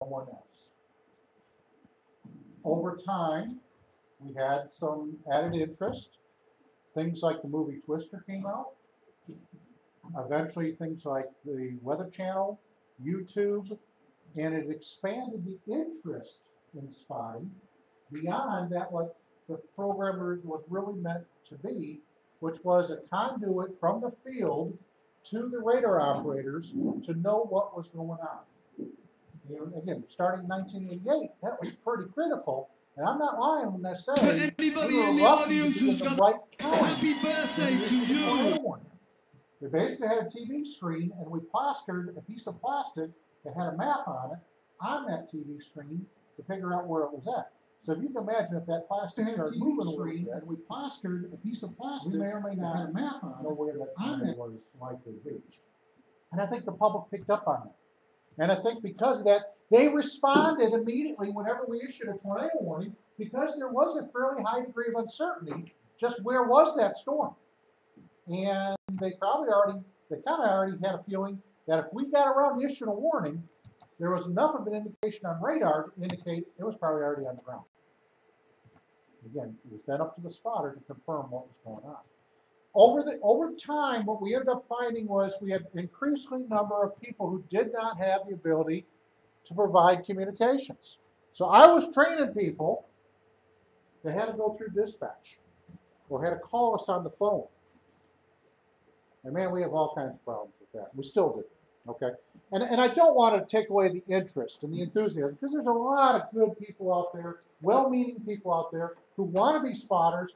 someone else. Over time, we had some added interest. Things like the movie Twister came out. Eventually, things like the Weather Channel, YouTube, and it expanded the interest in spotting beyond that what the programmers was really meant to be, which was a conduit from the field to the radar operators to know what was going on. You know, again, starting in 1988, that was pretty critical. And I'm not lying when I say anybody we were in the lucky audience to who's get the got right a time. happy birthday to you. We basically had a TV screen and we plastered a piece of plastic that had a map on it on that TV screen to figure out where it was at. So if you can imagine if that plastic started moving screen and we plastered a piece of plastic, we may or may not have a map on it where that was likely to be. And I think the public picked up on that. And I think because of that, they responded immediately whenever we issued a tornado warning because there was a fairly high degree of uncertainty just where was that storm. And they kind of already had a feeling that if we got around to issuing a warning, there was enough of an indication on radar to indicate it was probably already on the ground. Again, it was then up to the spotter to confirm what was going on. Over time, what we ended up finding was we had an increasing number of people who did not have the ability to provide communications. So I was training people that had to go through dispatch or had to call us on the phone. And man, we have all kinds of problems with that. We still do, okay? And I don't want to take away the interest and the enthusiasm because there's a lot of good people out there, well-meaning people out there who want to be spotters,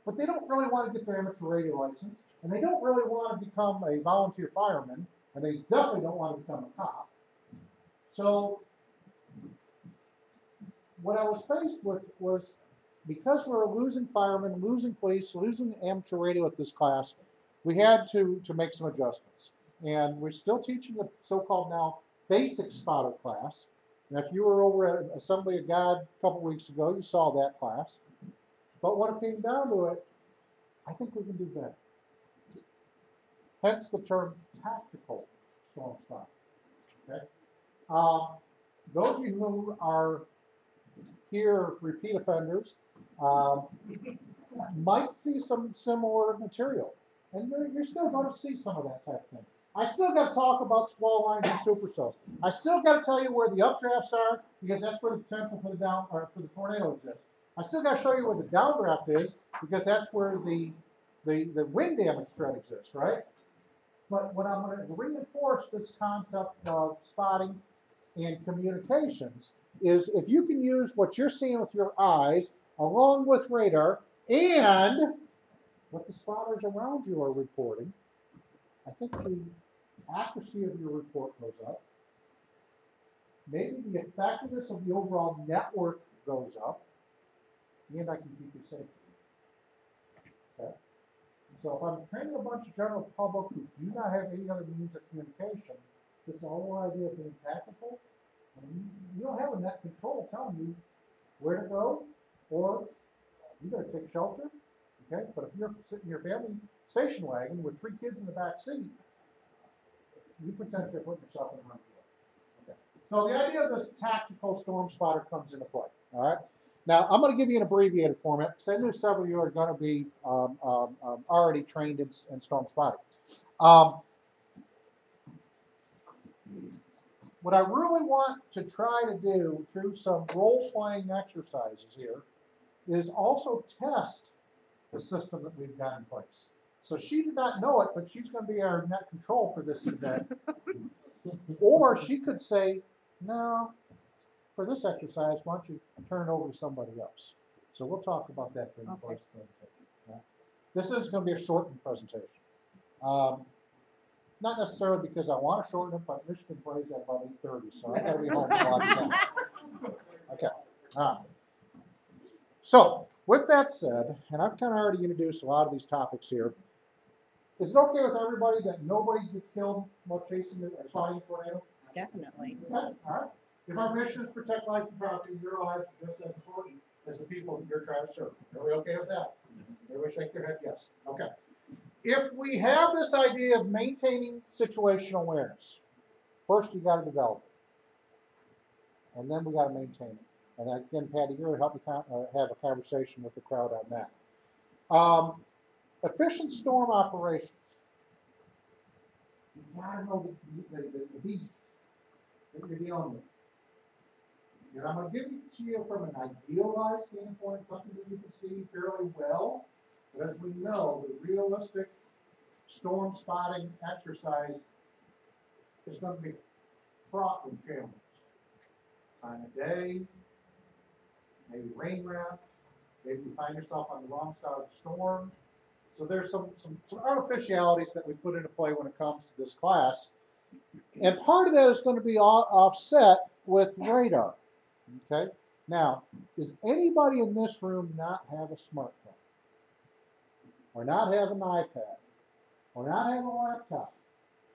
but they don't really want to get their amateur radio license, and they don't really want to become a volunteer fireman, and they definitely don't want to become a cop. So what I was faced with was because we were losing firemen, losing police, losing amateur radio at this class, we had to make some adjustments. And we're still teaching the so-called now basic spotter class. And if you were over at Assembly of God a couple weeks ago, you saw that class. But when it came down to it, I think we can do better. Hence the term tactical storm spotter. Okay? Those of you who are here repeat offenders might see some similar material. And you're still going to see some of that type of thing. I still got to talk about squall lines and supercells. I still got to tell you where the updrafts are because that's where the potential for the tornado exists. I still got to show you where the downdraft is because that's where the wind damage threat exists, right? But what I'm going to reinforce this concept of spotting and communications is if you can use what you're seeing with your eyes along with radar and what the spotters around you are reporting, I think the accuracy of your report goes up. Maybe the effectiveness of the overall network goes up, and I can keep you safe. Okay? So if I'm training a bunch of general public who do not have any other means of communication, this whole idea of being tactical, you don't have a net control telling you where to go, or you got to take shelter. Okay, but if you're sitting in your family station wagon with 3 kids in the back seat, you potentially put yourself in harm's way. Okay. So the idea of this tactical storm spotter comes into play. All right. Now I'm going to give you an abbreviated format because I know several of you are going to be already trained in storm spotting. What I really want to try to do through some role-playing exercises here is also test the system that we've got in place. So she did not know it, but she's going to be our net control for this event. Or she could say, no, for this exercise, why don't you turn it over to somebody else? So we'll talk about that during the course of the presentation. Right? This is going to be a shortened presentation. Not necessarily because I want to shorten it, but Michigan plays at about 8:30, so I got to be home a lot of time. Okay. All right. So, with that said, and I've kind of already introduced a lot of these topics here, is it okay with everybody that nobody gets killed while chasing or spotting a tornado? Definitely. Okay, all right. If our mission is to protect life and property, your lives are just as important as the people that you're trying to serve. Are we okay with that? Everybody shake their head yes. Okay. If we have this idea of maintaining situational awareness, first you got to develop and then we got to maintain it. And again, Patty, you're going to help me have a conversation with the crowd on that. Efficient storm operations. You gotta know the beast that you're dealing with. And I'm gonna give it to you from an idealized standpoint, something that you can see fairly well. But as we know, the realistic storm spotting exercise is going to be fraught with challenges. Time of day, maybe rain wrap, maybe you find yourself on the wrong side of the storm. So there's some artificialities that we put into play when it comes to this class. And part of that is going to be offset with radar. Okay? Now, does anybody in this room not have a smartphone? Or not have an iPad? Or not have a laptop?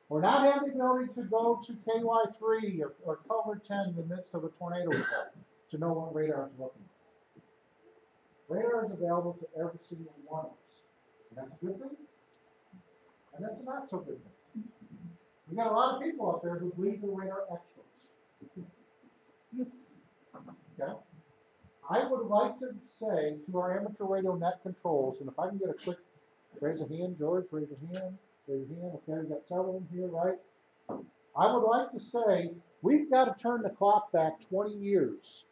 Or not have the ability to go to KY3 or cover 10 in the midst of a tornado to know what radar is looking at? Radar is available to every single one of us. And that's a good thing, and that's a not so good thing. We got a lot of people out there who believe they're radar experts. Okay? I would like to say to our amateur radio net controls, and if I can get a quick raise a hand, George, raise your hand, raise your hand. Okay, we've got several of them here, right? I would like to say we've got to turn the clock back 20 years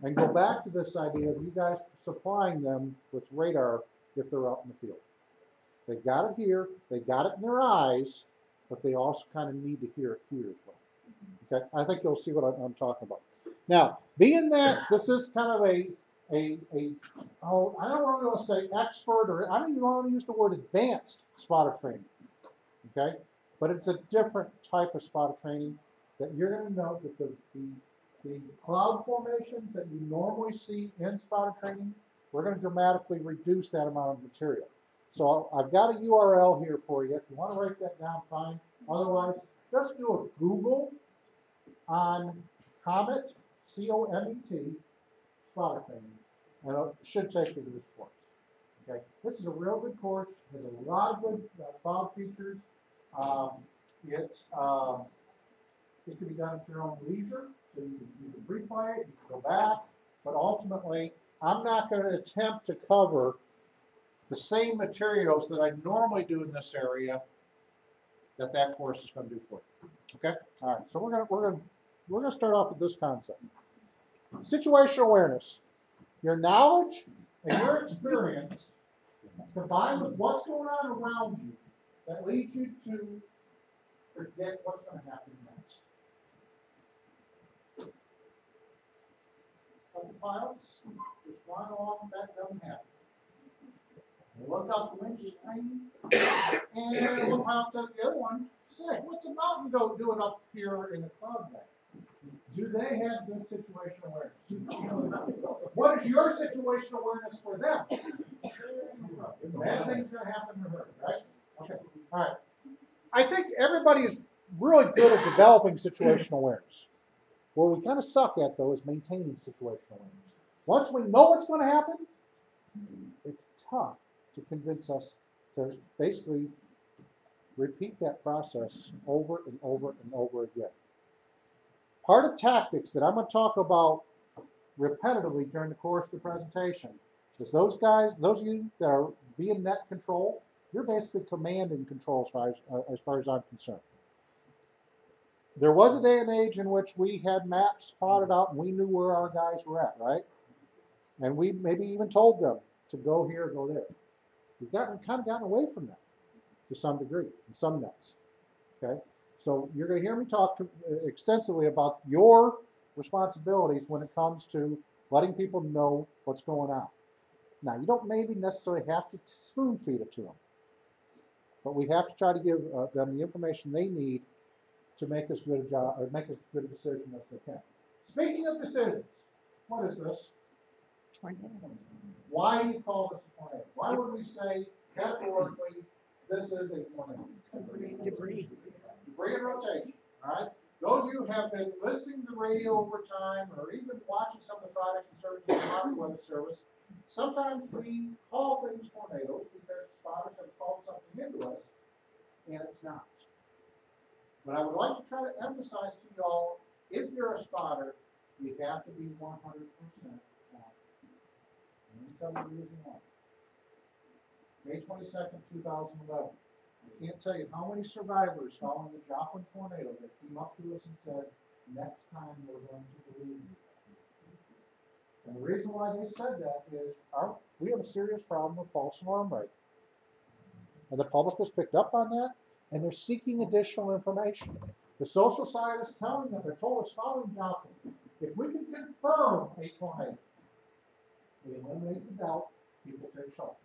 and go back to this idea of you guys supplying them with radar if they're out in the field. They've got it here, they've got it in their eyes, but they also kind of need to hear it here as well. Okay, I think you'll see what I'm talking about. Now, being that this is kind of I don't want to say expert, or I don't even want to use the word advanced spotter training, okay? But it's a different type of spotter training that you're going to note that the cloud formations that you normally see in spotter training, we're going to dramatically reduce that amount of material. So I've got a URL here for you. If you want to write that down, fine. Otherwise, just do a Google on Comet, C-O-M-E-T, spotter training, and it should take you to this course. Okay, this is a real good course. There's a lot of good cloud features. It can be done at your own leisure, so you can replay it, you can go back, but ultimately, I'm not going to attempt to cover the same materials that I normally do in this area that course is going to do for you. Okay, all right. So we're gonna start off with this concept: situational awareness. Your knowledge and your experience combined with what's going on around you that leads you to predict what's going to happen next. Couple pilots just flying along, that doesn't happen. They look out the windscreen, and one pilot says to the other one, "Say, what's a mountain goat doing up here in the cloud bank?" Do they have good situational awareness? What is your situational awareness for them? Bad things going to happen to her, right? Okay, all right. I think everybody is really good at developing situational awareness. What we kind of suck at, though, is maintaining situational awareness. Once we know what's going to happen, it's tough to convince us to basically repeat that process over and over and over again. Part of tactics that I'm going to talk about repetitively during the course of the presentation is those of you that are being net control, you're basically command and control as far as I'm concerned. There was a day and age in which we had maps plotted out and we knew where our guys were at, right? And we maybe even told them to go here, go there. We've kind of gotten away from that to some degree, in some nets, okay? So you're going to hear me talk extensively about your responsibilities when it comes to letting people know what's going on. Now, you don't maybe necessarily have to spoon feed it to them, but we have to try to give them the information they need to make as good a job, or make as good a decision as they can. Speaking of decisions, what is this? Tornado. Why do you call this a tornado? Why would we say categorically this is a tornado? Debris. Debris in rotation. All right. Those of you who have been listening to the radio over time, or even watching some of the products and services of Army Weather Service, sometimes we call things tornadoes because spotters have called something into us, and it's not. But I would like to try to emphasize to y'all, if you're a spotter, you have to be 100% accurate. Let me tell you the reason why. May 22nd, 2011. I can't tell you how many survivors following the Joplin tornado that came up to us and said, next time we're going to believe you. And the reason why they said that is we have a serious problem with false alarm rate. And the public has picked up on that, and they're seeking additional information. The social scientists telling them, they told us following Joplin, if we can confirm a tornado, we eliminate the doubt, people take shelter.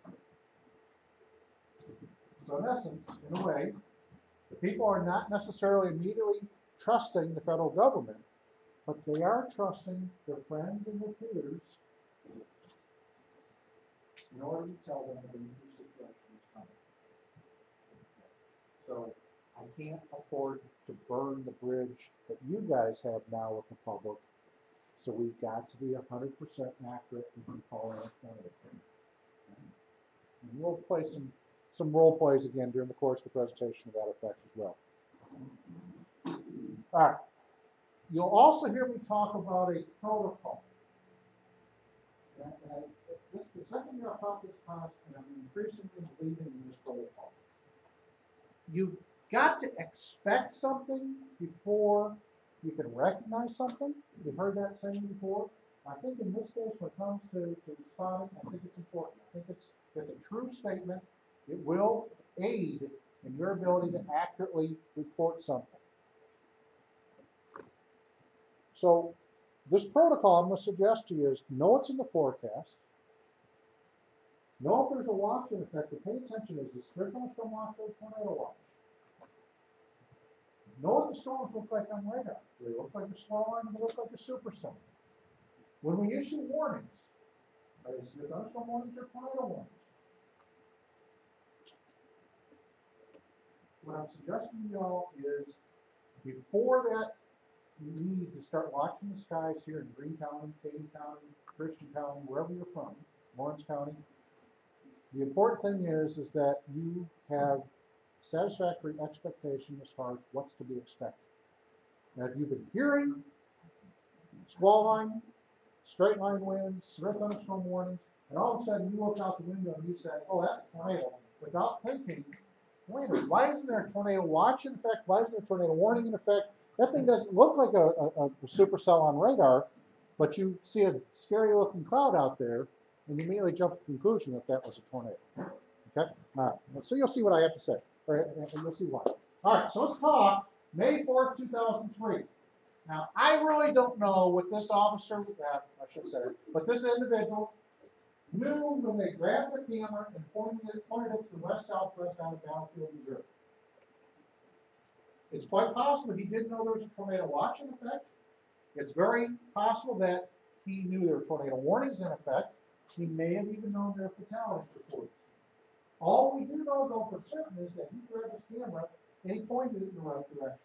So in essence, in a way, the people are not necessarily immediately trusting the federal government, but they are trusting their friends and their peers in order to tell them that a new situation is coming. So I can't afford to burn the bridge that you guys have now with the public. So we've got to be 100% accurate in calling it tornado. And we'll play some role plays again during the course of the presentation to that effect as well. All right. You'll also hear me talk about a protocol. This is the second year I've taught this class, and I'm increasingly believing in this protocol. You've got to expect something before you can recognize something. You've heard that saying before. I think in this case, when it comes to spotting, I think it's important. I think it's a true statement. It will aid in your ability to accurately report something. So this protocol I'm going to suggest to you is know it's in the forecast. Know if there's a watch-in effect, but pay attention. Is this thunderstorm watch or tornado watch? Know what the storms look like on radar. Do they look like a small line or do they look like a supercell? When we issue warnings, are they thunderstorm warnings or tornado warnings? What I'm suggesting to y'all is before that, you need to start watching the skies here in Greene County, Katy County, Christian County, wherever you're from, Lawrence County. The important thing is that you have satisfactory expectation as far as what's to be expected. Now, if you've been hearing squall line, straight line winds, severe thunderstorm warnings, and all of a sudden you look out the window and you say, oh, that's a tornado, without thinking, wait a minute, why isn't there a tornado watch in effect? Why isn't there a tornado warning in effect? That thing doesn't look like a supercell on radar, but you see a scary looking cloud out there, and you immediately jump to the conclusion that that was a tornado. Okay? All right. So you'll see what I have to say. Or you'll see why. All right, so let's talk May 4th, 2003. Now, I really don't know what this officer, I should say, but this individual knew when they grabbed the camera and pointed it to the west-southwest out of Battlefield, Missouri. It's quite possible he didn't know there was a tornado watch in effect. It's very possible that he knew there were tornado warnings in effect. He may have even known there were fatalities reported. All we do know, though, for certain is that he grabbed his camera and he pointed it in the right direction.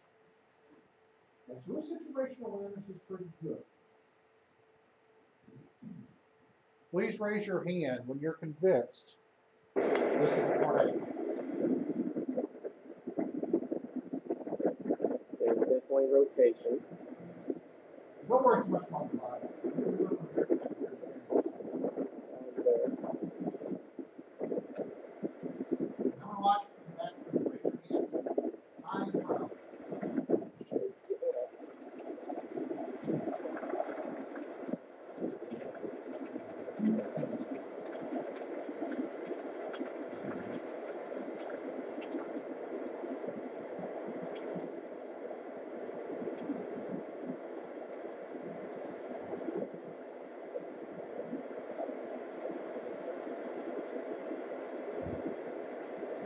And so his situational awareness is pretty good. Please raise your hand when you're convinced this is a tornado. There's definitely rotation. Don't worry too much about it. Don't watch from the back of the raise your hand. High and proud.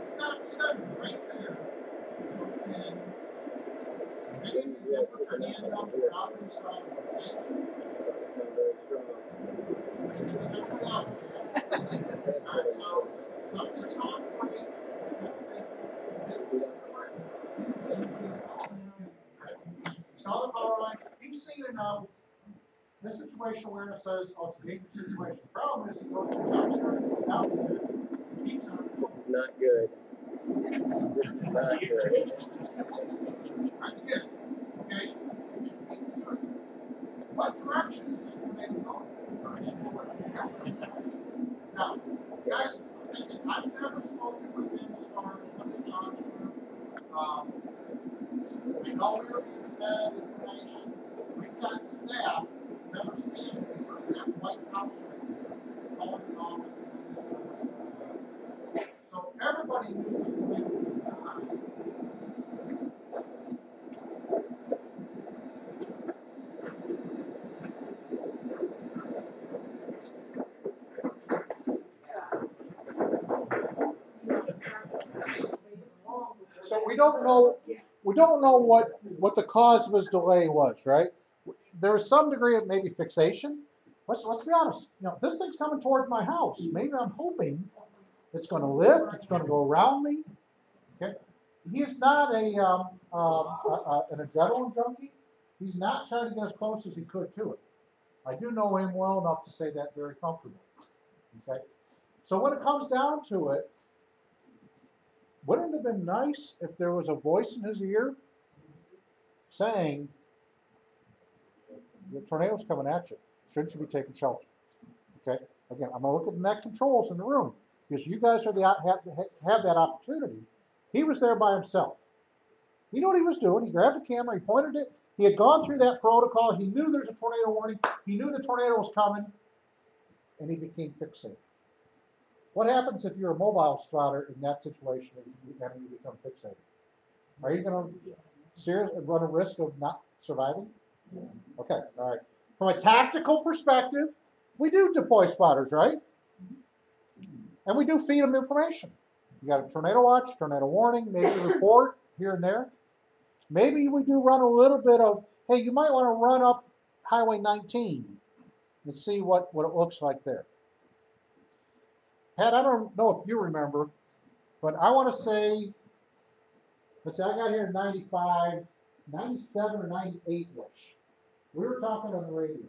It's got 7 right there. And maybe you can put your hand up the property side of rotation. Because everybody else is there. Alright, so something saw it for you. You saw the power line. You've seen enough. This situational awareness says, oh, it's a dangerous situation. The problem is he goes from his upstairs to his downstairs. He keeps on going. Not good. Not good. Right again. Okay? what direction is this tornado going? Now, guys, I've never spoken with him as far as what his thoughts were. I know we were being fed information. We've got staff, members of the White House right there, calling the office, doing this, doing this, doing that. So everybody knew this tornado was going to die. So we don't know what the cause of his delay was, right? There's some degree of maybe fixation. Let's be honest. You know, this thing's coming toward my house. Maybe I'm hoping it's going to lift. It's going to go around me. Okay. He is not an adrenaline junkie. He's not trying to get as close as he could to it. I do know him well enough to say that very comfortably. Okay. So when it comes down to it, wouldn't it have been nice if there was a voice in his ear saying, the tornado's coming at you. Shouldn't you be taking shelter? Okay? Again, I'm going to look at the net controls in the room because you guys are have that opportunity. He was there by himself. He knew what he was doing. He grabbed the camera. He pointed it. He had gone through that protocol. He knew there's a tornado warning. He knew the tornado was coming, and he became fixated. What happens if you're a mobile spotter in that situation and you become fixated? Are you going to run a risk of not surviving? Okay, all right. From a tactical perspective, we do deploy spotters, right? And we do feed them information. You got a tornado watch, tornado warning, maybe a report here and there. Maybe we do run a little bit of, hey, you might want to run up Highway 19 and see what it looks like there. Pat, I don't know if you remember, but I want to say, let's see, I got here in 95, 97 or 98-ish. We were talking on the radio,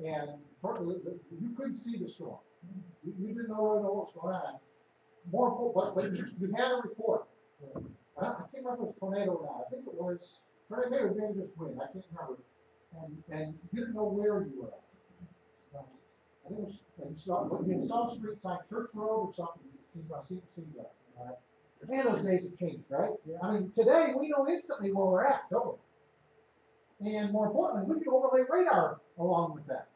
and you couldn't see the storm. You didn't know what was going on. More important, but you had a report. I can't remember if it was tornado or not. I think it was tornado or maybe just wind. I can't remember. And you didn't know where you were at. I think it was, you saw the street sign, Church Road or something. Seemed like, right? Man, those days have changed, right? Yeah. I mean, today we know instantly where we're at, don't we? And more importantly, we can overlay radar along with that.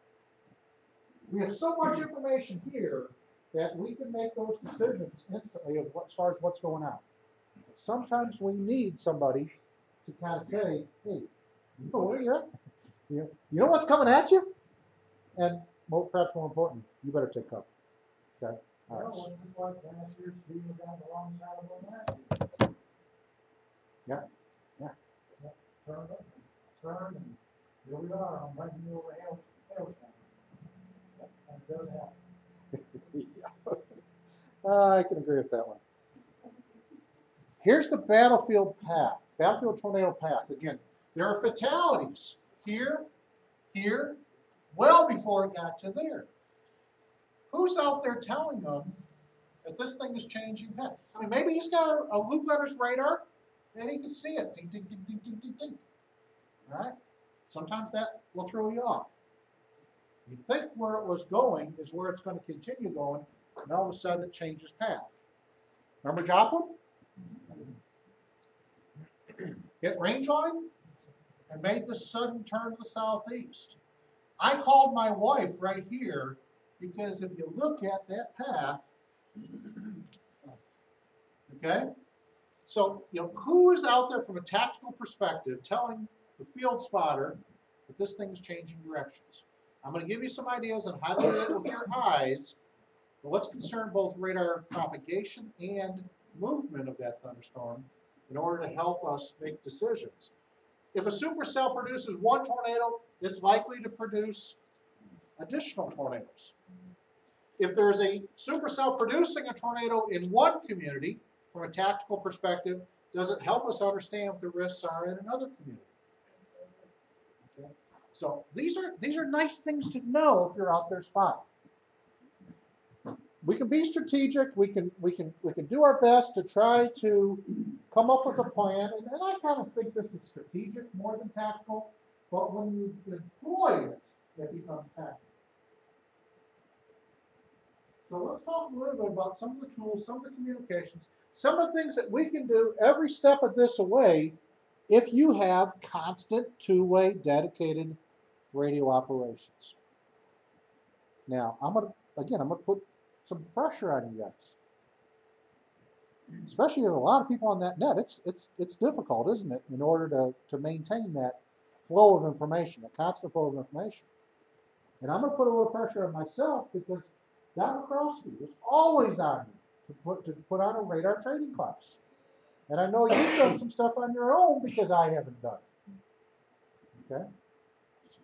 We have so much information here that we can make those decisions instantly as far as what's going on. But sometimes we need somebody to kind of say, hey, you know where you're at? You know what's coming at you? And perhaps more important, you better take cover. Okay? All right. Yeah. Yeah. Turn, and here we are. I'm letting you over Hailstown. That does happen. I can agree with that one. Here's the battlefield path, battlefield tornado path. Again, there are fatalities here, well before it got to there. Who's out there telling them that this thing is changing path? I mean, maybe he's got a loop on his radar and he can see it. Ding, ding, ding, ding, ding, ding, ding. All right? Sometimes that will throw you off. You think where it was going is where it's going to continue going, and all of a sudden it changes path. Remember Joplin? Hit range line and made this sudden turn to the southeast. I called my wife right here because if you look at that path, okay? So, who is out there from a tactical perspective telling the field spotter that this thing is changing directions? I'm going to give you some ideas on how to do it with your eyes, but let's concern both radar propagation and movement of that thunderstorm in order to help us make decisions. If a supercell produces one tornado, it's likely to produce additional tornadoes. If there's a supercell producing a tornado in one community, from a tactical perspective, does it help us understand what the risks are in another community? Okay. So these are nice things to know if you're out there spotting. We can be strategic. We can do our best to try to come up with a plan. And I kind of think this is strategic more than tactical. but when you deploy it, it becomes tactical. So let's talk a little bit about some of the tools, some of the communications, some of the things that we can do every step of this way if you have constant two-way dedicated radio operations. Now, I'm gonna put some pressure on you guys. Especially with a lot of people on that net, it's difficult, isn't it, in order to maintain that flow of information, that constant flow of information. And I'm gonna put a little pressure on myself because Don McCroskey was always on me to put on a radar training class. And I know you've done some stuff on your own because I haven't done it. Okay?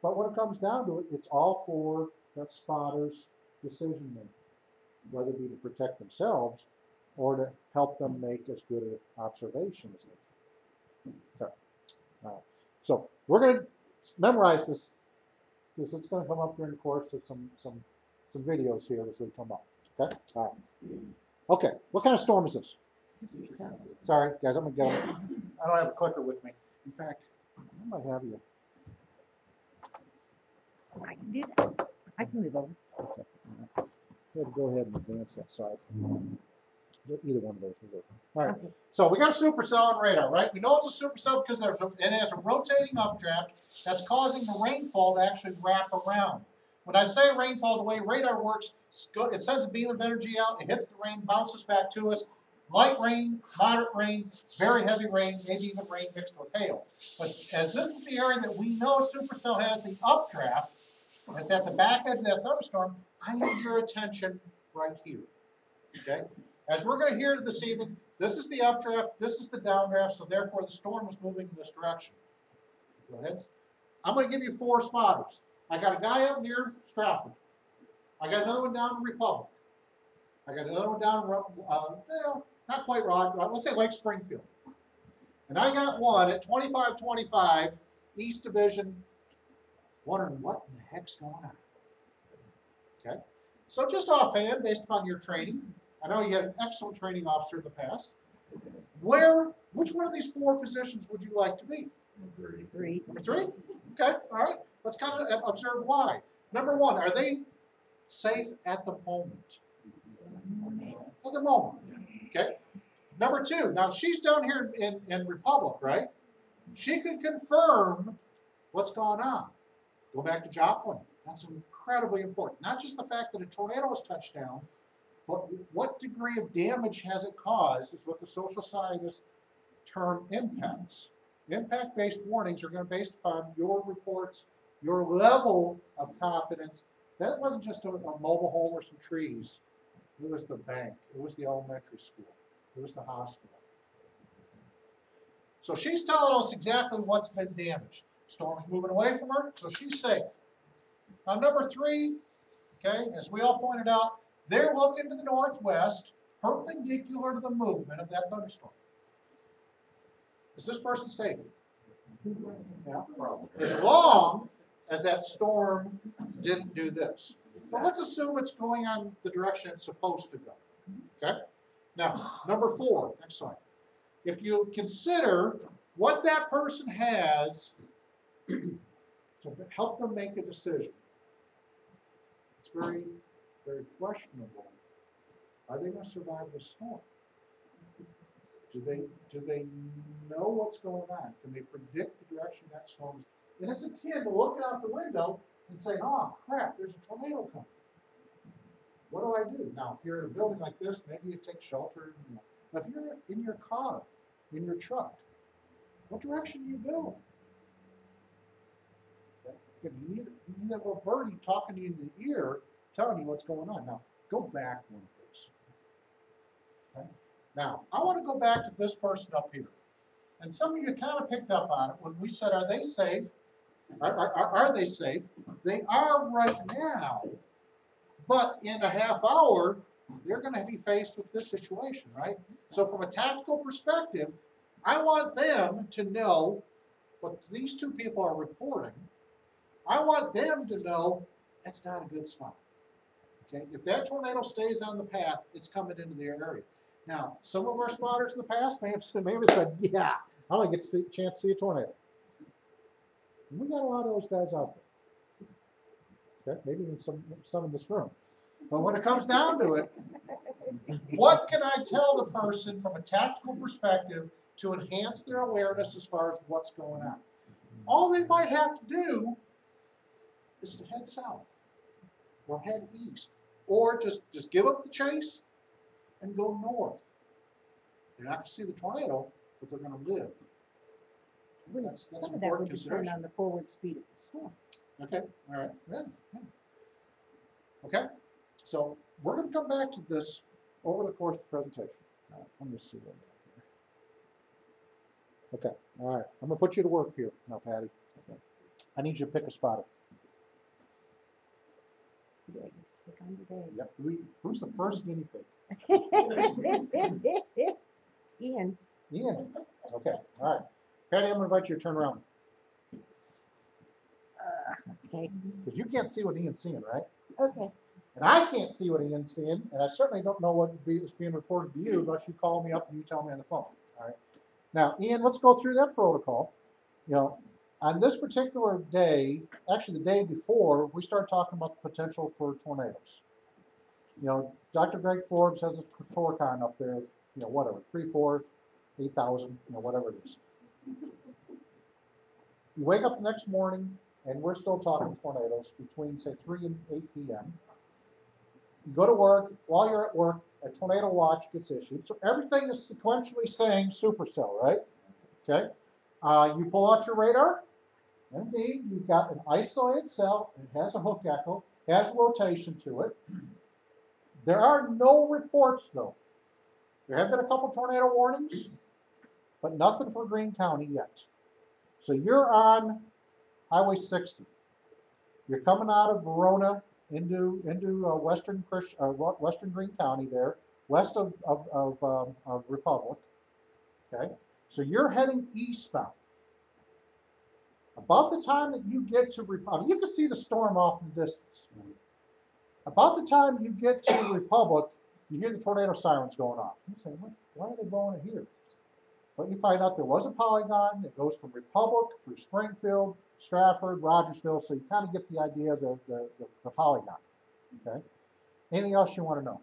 But when it comes down to it, it's all for that spotter's decision making, whether it be to protect themselves or to help them make as good an observation as they can. So we're going to memorize this because it's going to come up during the course of some videos here as we come up. Okay? All right. Okay, what kind of storm is this? Sorry, guys, I'm going to get them. I don't have a clicker with me. In fact, I might have you. I can do that. I can move over. Okay. You have to go ahead and advance that side. Either one of those will work. All right. So we got a supercell on radar, right? We know it's a supercell because it has a rotating updraft that's causing the rainfall to actually wrap around. When I say rainfall, the way radar works, it sends a beam of energy out, it hits the rain, bounces back to us. Light rain, moderate rain, very heavy rain, maybe even rain mixed with hail. But as this is the area that we know a supercell has the updraft, and it's at the back edge of that thunderstorm, I need your attention right here. Okay? As we're going to hear this evening, this is the updraft, this is the downdraft, so therefore the storm is moving in this direction. Go ahead. I'm going to give you 4 spotters. I got a guy up near Stratford. I got another one down in Republic. I got another one down, well, not quite Rod, let's say Lake Springfield. And I got one at 2525 East Division, wondering what in the heck's going on. Okay? So just offhand, based upon your training, I know you had an excellent training officer in the past. Which one of these 4 positions would you like to be? 3. Number 3? Okay, all right. Let's kind of observe why. Number 1, are they safe at the moment? At the moment. Okay. Number 2, now she's down here in Republic, right? She can confirm what's going on. Go back to Joplin. That's incredibly important. Not just the fact that a tornado has touched down, but what degree of damage has it caused is what the social scientists term impacts. Impact-based warnings are going to be based upon your reports, your level of confidence. That wasn't just a mobile home or some trees. It was the bank. It was the elementary school. It was the hospital. So she's telling us exactly what's been damaged. Storm's moving away from her, so she's safe. Now, number 3, okay, as we all pointed out, they're looking to the northwest, perpendicular to the movement of that thunderstorm. Is this person safe? Yeah, probably. As long as that storm didn't do this. But let's assume it's going on the direction it's supposed to go. Okay? Now, number 4, next slide. If you consider what that person has to help them make a decision, it's very, very questionable. Are they going to survive the storm? Do they know what's going on? Can they predict the direction that storm is? And it's akin to looking out the window and saying, oh, crap, there's a tornado coming. What do I do? Now, if you're in a building like this, maybe you take shelter. But if you're in your car, in your truck, what direction do you go? Okay. You need that little birdie talking to you in the ear, telling you what's going on. Now, go back one, please. Okay. Now, I want to go back to this person up here. And some of you kind of picked up on it when we said, are they safe? Are they safe? They are right now. But in a half hour, they're going to be faced with this situation, right? So from a tactical perspective, I want them to know what these 2 people are reporting. I want them to know that's not a good spot. Okay? If that tornado stays on the path, it's coming into their area. Now, some of our spotters in the past may have said, yeah, I want to get a chance to see a tornado. And we got a lot of those guys out there. Okay, maybe even some in this room. But when it comes down to it, what can I tell the person from a tactical perspective to enhance their awareness as far as what's going on? All they might have to do is to head south or head east, or just give up the chase and go north. They're not going to see the tornado, but they're going to live. That's Some an of that important would depend consideration. on the forward speed of the storm. Okay, all right, yeah, yeah. Okay, so we're going to come back to this over the course of the presentation. Let me see what we got here. Okay, all right, I'm going to put you to work here now, Patty. Okay. I need you to pick a spot. Today. Pick on today. Yep. Who's the first guinea pig? Ian. Ian. Okay, all right. Patty, I'm going to invite you to turn around. Okay. Because you can't see what Ian's seeing, right? Okay. And I can't see what Ian's seeing, and I certainly don't know what is being reported to you unless you call me up and you tell me on the phone. All right. Now, Ian, let's go through that protocol. You know, on this particular day, actually the day before, we started talking about the potential for tornadoes. You know, Dr. Greg Forbes has a Torcon up there, you know, whatever, 3, 4, 8,000, you know, whatever it is. You wake up the next morning, and we're still talking tornadoes between, say, 3 and 8 p.m. You go to work. While you're at work, a tornado watch gets issued. So everything is sequentially saying supercell, right? Okay. You pull out your radar. Indeed, you've got an isolated cell. It has a hook echo, has rotation to it. There are no reports, though. There have been a couple tornado warnings, but nothing for Greene County yet. So you're on Highway 60. You're coming out of Verona into western Greene County there, west of Republic. Okay, so you're heading eastbound. About the time that you get to Republic, you can see the storm off in the distance. About the time you get to Republic, you hear the tornado sirens going off. You say, why are they blowing it here? But you find out there was a polygon that goes from Republic through Springfield, Stratford, Rogersville, so you kind of get the idea of the polygon. Okay. Anything else you want to know?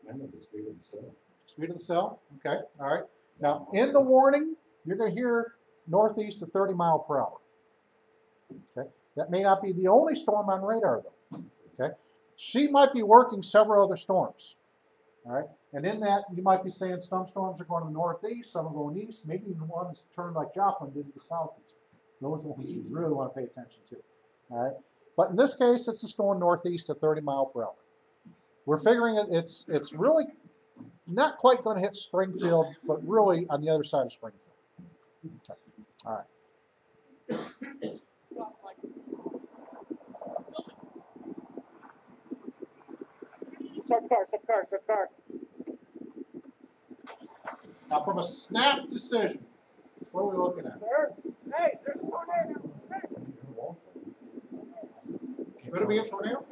I know the speed of the cell. Speed of the cell? Okay. All right. Now, in the warning, you're going to hear northeast of 30 miles per hour. Okay. That may not be the only storm on radar, though. Okay. She might be working several other storms. All right. And in that, you might be saying some storms are going to the northeast, some are going east, maybe even ones turn like Joplin did to the southeast. Those are the ones you really want to pay attention to. All right. But in this case, it's just going northeast at 30 miles per hour. We're figuring it's really not quite going to hit Springfield, but really on the other side of Springfield. Okay. All right. Stop car. Now, from a snap decision, what are we looking at? Hey, there's a tornado. Could it be a tornado?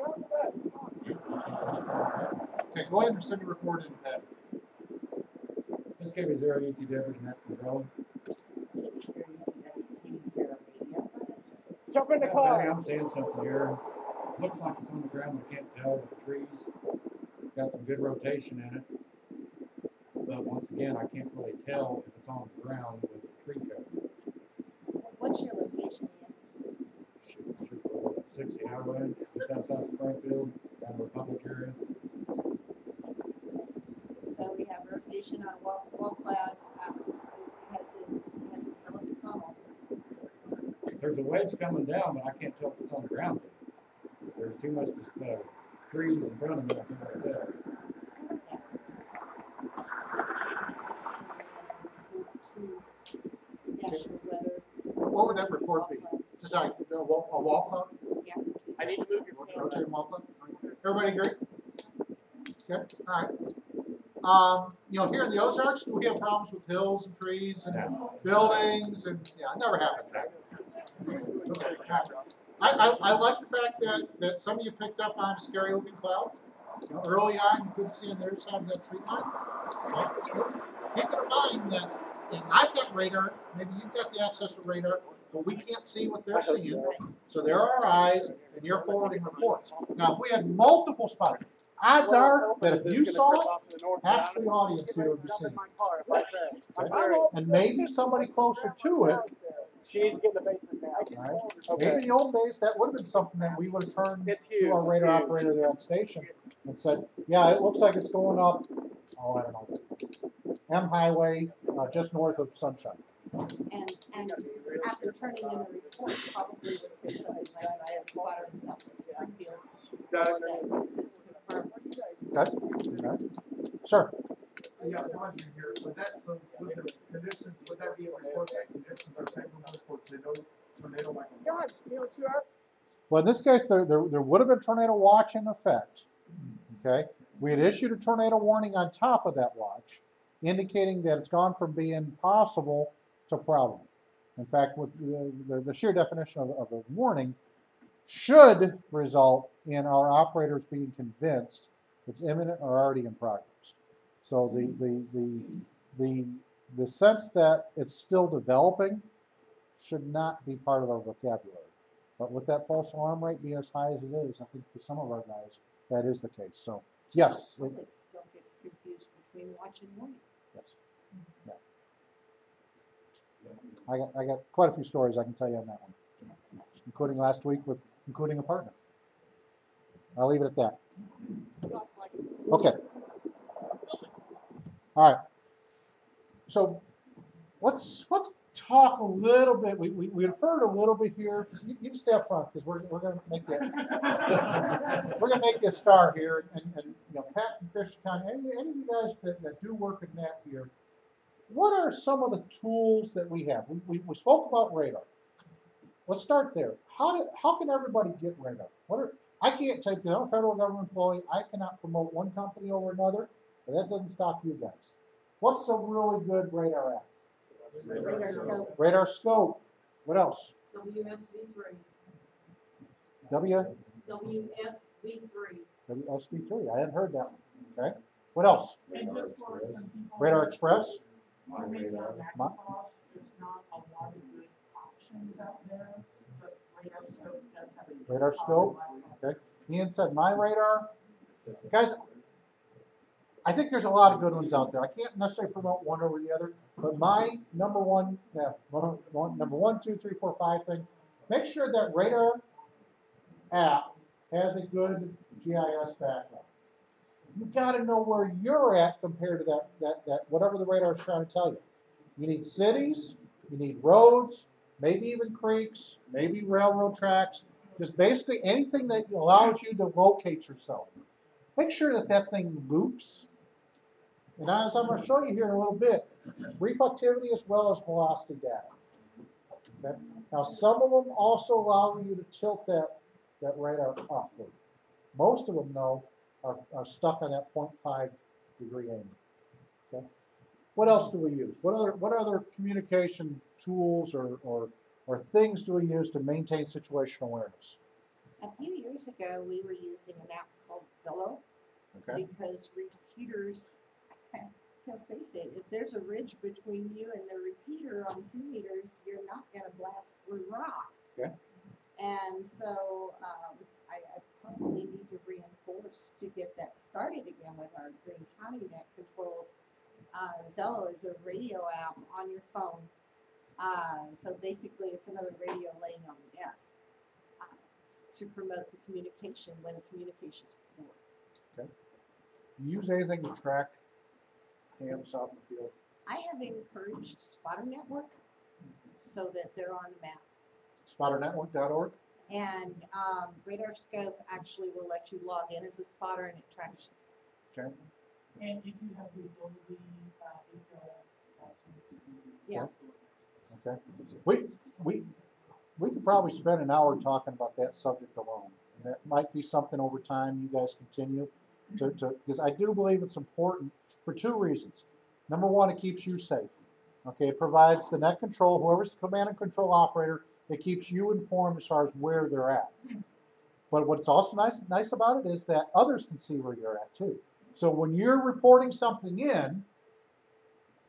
Okay, go ahead and send your report in, Pat. This gave me 0 ETW net control. Jump in the Patty, car. I'm seeing something here. Looks like it's on the ground. I can't tell with the trees. Got some good rotation in it. But once again, I can't really tell if it's on the ground with the tree cover. What's your location, Should go 60 highway, just outside of Springfield, down the Republic area. So we have rotation on wall cloud. It has developed a funnel. There's a wedge coming down, but I can't tell if it's on the ground. There's too much trees in front of me. I can't really tell. National weather. What would that report be? Just like a wall cloud? Yeah. I need to move your Rotating wall cloud? Everybody agree? Okay, all right. You know, here in the Ozarks, we have problems with hills and trees and buildings, and yeah, it never happens. Okay, gotcha. I like the fact that some of you picked up on a scary looking cloud. You know, early on, you could see on the other side of that tree line. Okay, that's good. Keep in mind that and I've got radar, maybe you've got the access to radar, but we can't see what they're seeing. So there are our eyes, and you're forwarding reports. Now, if we had multiple spotters, odds are that if you saw it, half the audience here would be seeing it. Okay? And maybe somebody closer to it. She's getting the basement now. Right? Okay. Maybe in the old days, that would have been something that we would have turned It's to huge, our radar huge. operator there on station and said, yeah, it looks like it's going up, oh, I don't know, M Highway, just north of Sunshine. And after turning in a report, probably would say something like, I have a spotter in Southwest Springfield that could confirm. Okay? Sure. Yeah, Roger here, but that's, with the conditions, would that be a report that conditions are favorable for tornado like? God, you know, 2 hours. Well, in this case, there would have been tornado watch in effect. Okay? We had issued a tornado warning on top of that watch, indicating that it's gone from being possible to problem. In fact, with the sheer definition of a warning should result in our operators being convinced it's imminent or already in progress. So the sense that it's still developing should not be part of our vocabulary. But with that false alarm rate being as high as it is, I think for some of our guys, that is the case. So yes. The public still gets confused between watch and warning. Yes. Yeah. I got quite a few stories I can tell you on that one, including last week with including a partner. I'll leave it at that. Okay. All right. So let's talk a little bit. We inferred a little bit here. You can stay up front because we're going to make you a star here. And you know, Pat and Christian, any of you guys that do work in that here, what are some of the tools that we have? We spoke about radar. Let's start there. How can everybody get radar? I can't take, I'm a federal government employee, I cannot promote one company over another, but that doesn't stop you guys. What's a really good radar app? Radar scope. Radar Scope. What else? WSV3. WSB3. WSV3. I hadn't heard that one. Okay. What else? And just for some people. Radar Express. Maybe on Macintosh, there's not a lot of good options out there, but Radar Scope does have a. Radar Scope. Okay. Ian said my radar. Guys, I think there's a lot of good ones out there. I can't necessarily promote one over the other, but my number one, number 1, 2, 3, 4, 5 thing, make sure that radar app has a good GIS background. You've got to know where you're at compared to that whatever the radar is trying to tell you. You need cities, you need roads, maybe even creeks, maybe railroad tracks, just basically anything that allows you to locate yourself. Make sure that thing loops. And as I'm going to show you here in a little bit, reflectivity as well as velocity data. Okay? Now, some of them also allow you to tilt that radar upward. Most of them, though, are stuck on that 0.5 degree angle. Okay? What else do we use? What other communication tools or things do we use to maintain situational awareness? A few years ago, we were using an app called Zello Okay. because repeaters, face it, if there's a ridge between you and the repeater on 2 meters, you're not going to blast through rock. Okay. And so I probably need to reinforce to get that started again with our Greene County Net Controls. Zello is a radio app on your phone. So basically, it's another radio laying on the desk to promote the communication when communication's poor. Okay. You use anything to track cams out in the field? I have encouraged Spotter Network so that they're on the map. SpotterNetwork.org. And Radar Scope actually will let you log in as a spotter and it tracks you. Okay. And if you have the ability, HLS also. Yeah. Okay. We could probably spend an hour talking about that subject alone. And that might be something over time you guys continue to because I do believe it's important for 2 reasons. Number 1, it keeps you safe. Okay, it provides the net control, whoever's the command and control operator, it keeps you informed as far as where they're at. But what's also nice about it is that others can see where you're at too. So when you're reporting something in,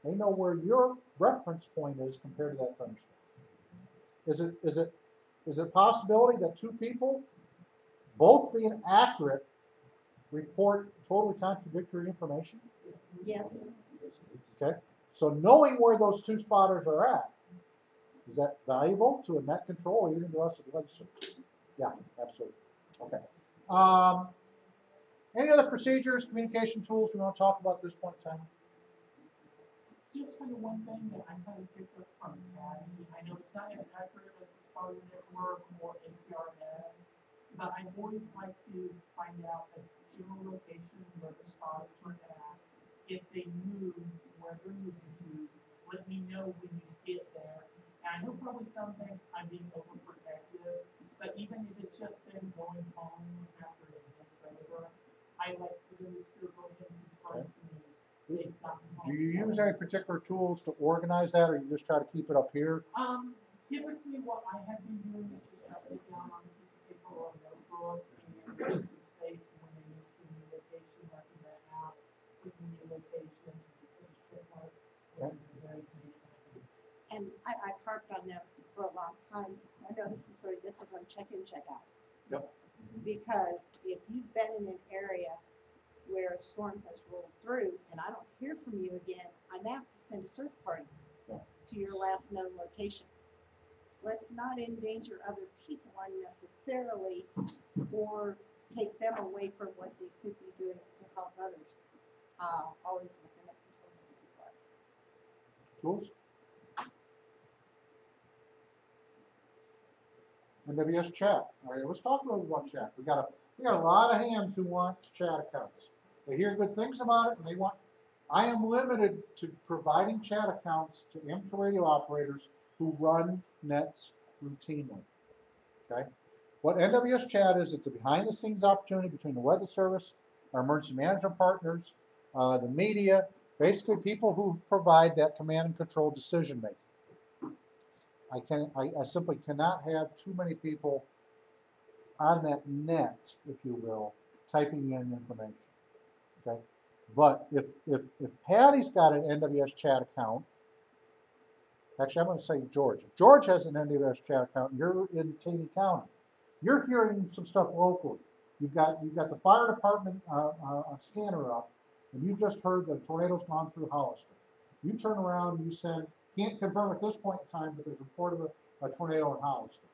They know where your reference point is compared to that thunderstorm. Is it a possibility that two people, both being accurate, report totally contradictory information? Yes, Okay, so knowing where those two spotters are at, is that valuable to a net control or even to us at the legislature? Yeah, absolutely. Okay. Any other procedures, communication tools we want to talk about at this point in time? Just kind of one thing that I kind of picked up from Patty, I know it's not as accurate as the Spartan Network or NPR has, but I always like to find out the general location where the spotters are at. If they move, where they're moving to, let me know when you get there. And I know probably some think I'm being overprotective, but even if it's just them going home after the event's over, I like for them to still go ahead and confirm to me they've gotten home. Do you use any particular tools to organize that, or you just try to keep it up here? Typically what I have been doing is just write it down on a piece of paper or a notebook and put some space, and when they move to a new location, writing that out, put the new location, put a check mark. and I've harped on them for a long time. I know this is where it gets from check-in, check-out. Yep. Because if you've been in an area where a storm has rolled through and I don't hear from you again, I'm apt to send a search party to your last known location. Let's not endanger other people unnecessarily or take them away from what they could be doing to help others. Always let the net control people. Tools? NWS chat. All right, let's talk a little about chat. We got a lot of hands who want chat accounts. They hear good things about it, and they want. I am limited to providing chat accounts to amateur radio operators who run nets routinely. Okay. What NWS chat is, it's a behind-the-scenes opportunity between the Weather Service, our emergency management partners, the media, basically people who provide that command and control decision making. I simply cannot have too many people on that net, if you will, typing in information. Okay, but if Patty's got an NWS chat account, actually I'm going to say George. If George has an NWS chat account, and you're in Taney County, you're hearing some stuff locally. You've got the fire department scanner up, and you just heard the tornado's gone through Hollister. You turn around and you send, can't confirm at this point in time, but there's a report of a tornado in Hollister.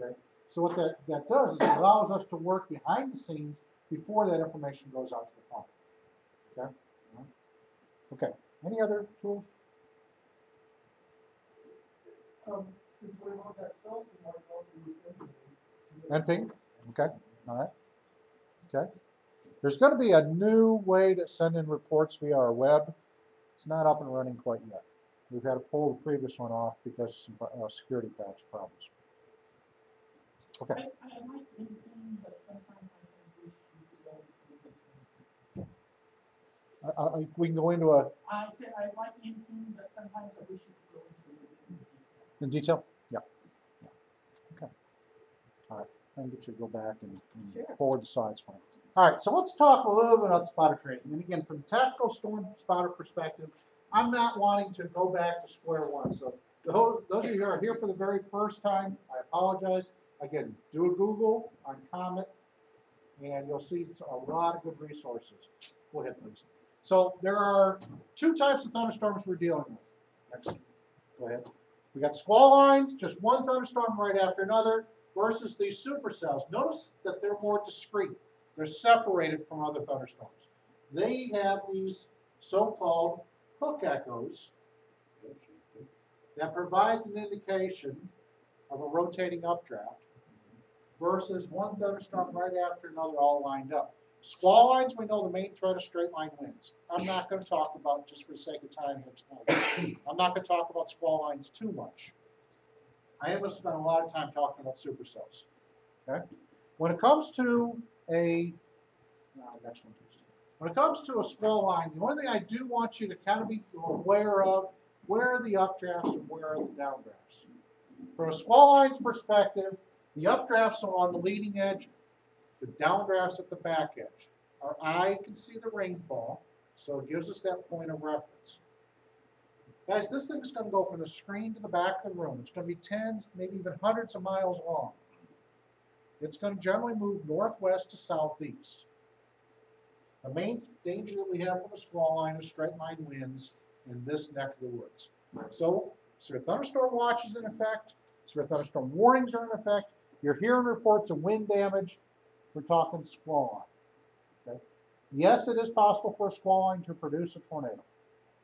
Okay, so what that does is it allows us to work behind the scenes before that information goes out to the public. Okay. Okay. Any other tools? Since we want that cells and like also use And ping. Okay. All right. Okay. There's going to be a new way to send in reports via our web. It's not up and running quite yet. We've had to pull the previous one off because of some security patch problems. Okay. I like anything, but sometimes I wish you could go into it. We can go into a I said I like anything, but sometimes I wish you could go into it. in detail. Yeah. Okay. All right. I can get you to go back and forward the slides for me. All right. So let's talk a little bit about spotter training. And again, from a tactical storm spotter perspective, I'm not wanting to go back to square one. So those of you who are here for the very first time, I apologize. Again, do a Google on Comet, and you'll see it's a lot of good resources. Go ahead, please. So there are two types of thunderstorms we're dealing with. Next. Go ahead. We got squall lines, just one thunderstorm right after another, versus these supercells. Notice that they're more discrete. They're separated from other thunderstorms. They have these so-called hook echoes that provides an indication of a rotating updraft versus one thunderstorm right after another all lined up. Squall lines, we know the main threat is straight line winds. I'm not going to talk about, just for the sake of time here tonight, I'm not going to talk about squall lines too much. I am going to spend a lot of time talking about supercells. Okay? When it comes to next one, please. When it comes to a squall line, the only thing I do want you to kind of be aware of, where are the updrafts and where are the downdrafts? From a squall line's perspective, the updrafts are on the leading edge, the downdrafts at the back edge. Our eye can see the rainfall, so it gives us that point of reference. Guys, this thing is gonna go from the screen to the back of the room. It's gonna be tens, maybe even hundreds of miles long. It's gonna generally move northwest to southeast. The main danger that we have from a squall line is straight line winds in this neck of the woods. So, severe thunderstorm watch is in effect, severe thunderstorm warnings are in effect. You're hearing reports of wind damage. We're talking squall line. Okay? Yes, it is possible for a squall line to produce a tornado.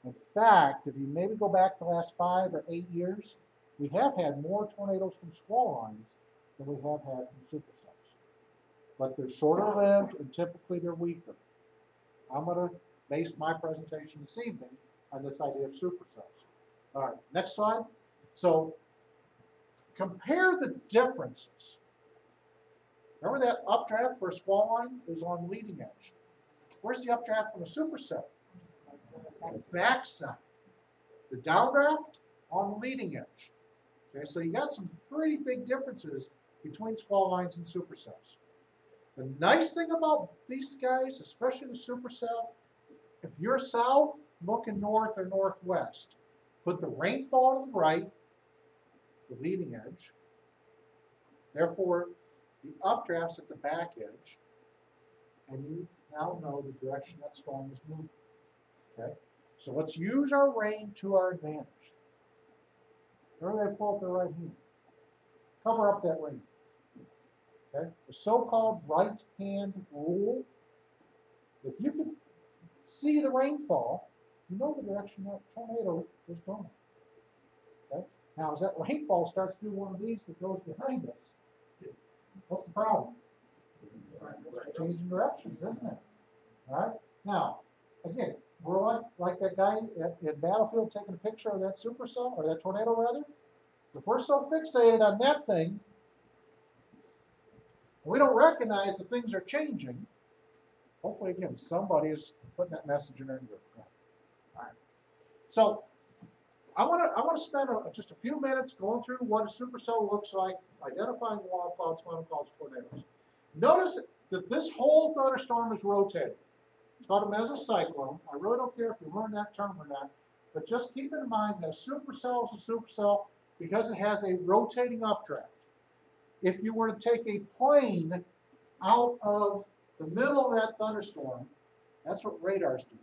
In fact, if you maybe go back the last 5 or 8 years, we have had more tornadoes from squall lines than we have had from supercells. But they're shorter lived and typically they're weaker. I'm going to base my presentation this evening on this idea of supercells. All right, next slide. So compare the differences. Remember that updraft for a squall line is on leading edge. Where's the updraft from a supercell? On the backside. The downdraft on the leading edge. Okay, so you got some pretty big differences between squall lines and supercells. The nice thing about these guys, especially the supercell, if you're south, looking north or northwest, put the rainfall to the right, the leading edge. Therefore, the updraft's at the back edge, and you now know the direction that storm is moving. Okay? So let's use our rain to our advantage. Everybody pull up their right hand. Cover up that rain. Okay? The so-called right hand rule. If you can see the rainfall, you know the direction that tornado is going. Okay? Now, as that rainfall starts to do one of these that goes behind us, what's the problem? Changing directions, isn't it? All right? Now, again, we're like that guy at Battlefield taking a picture of that supercell, or that tornado rather. If we're so fixated on that thing, we don't recognize that things are changing. Hopefully, again, somebody is putting that message in there. All right. So, I want to spend just a few minutes going through what a supercell looks like, identifying wild clouds, funnel clouds, tornadoes. Notice that this whole thunderstorm is rotating. It's called a mesocyclone. I really don't care if you learn that term or not, but just keep in mind that a supercell is a supercell because it has a rotating updraft. If you were to take a plane out of the middle of that thunderstorm, that's what radars do.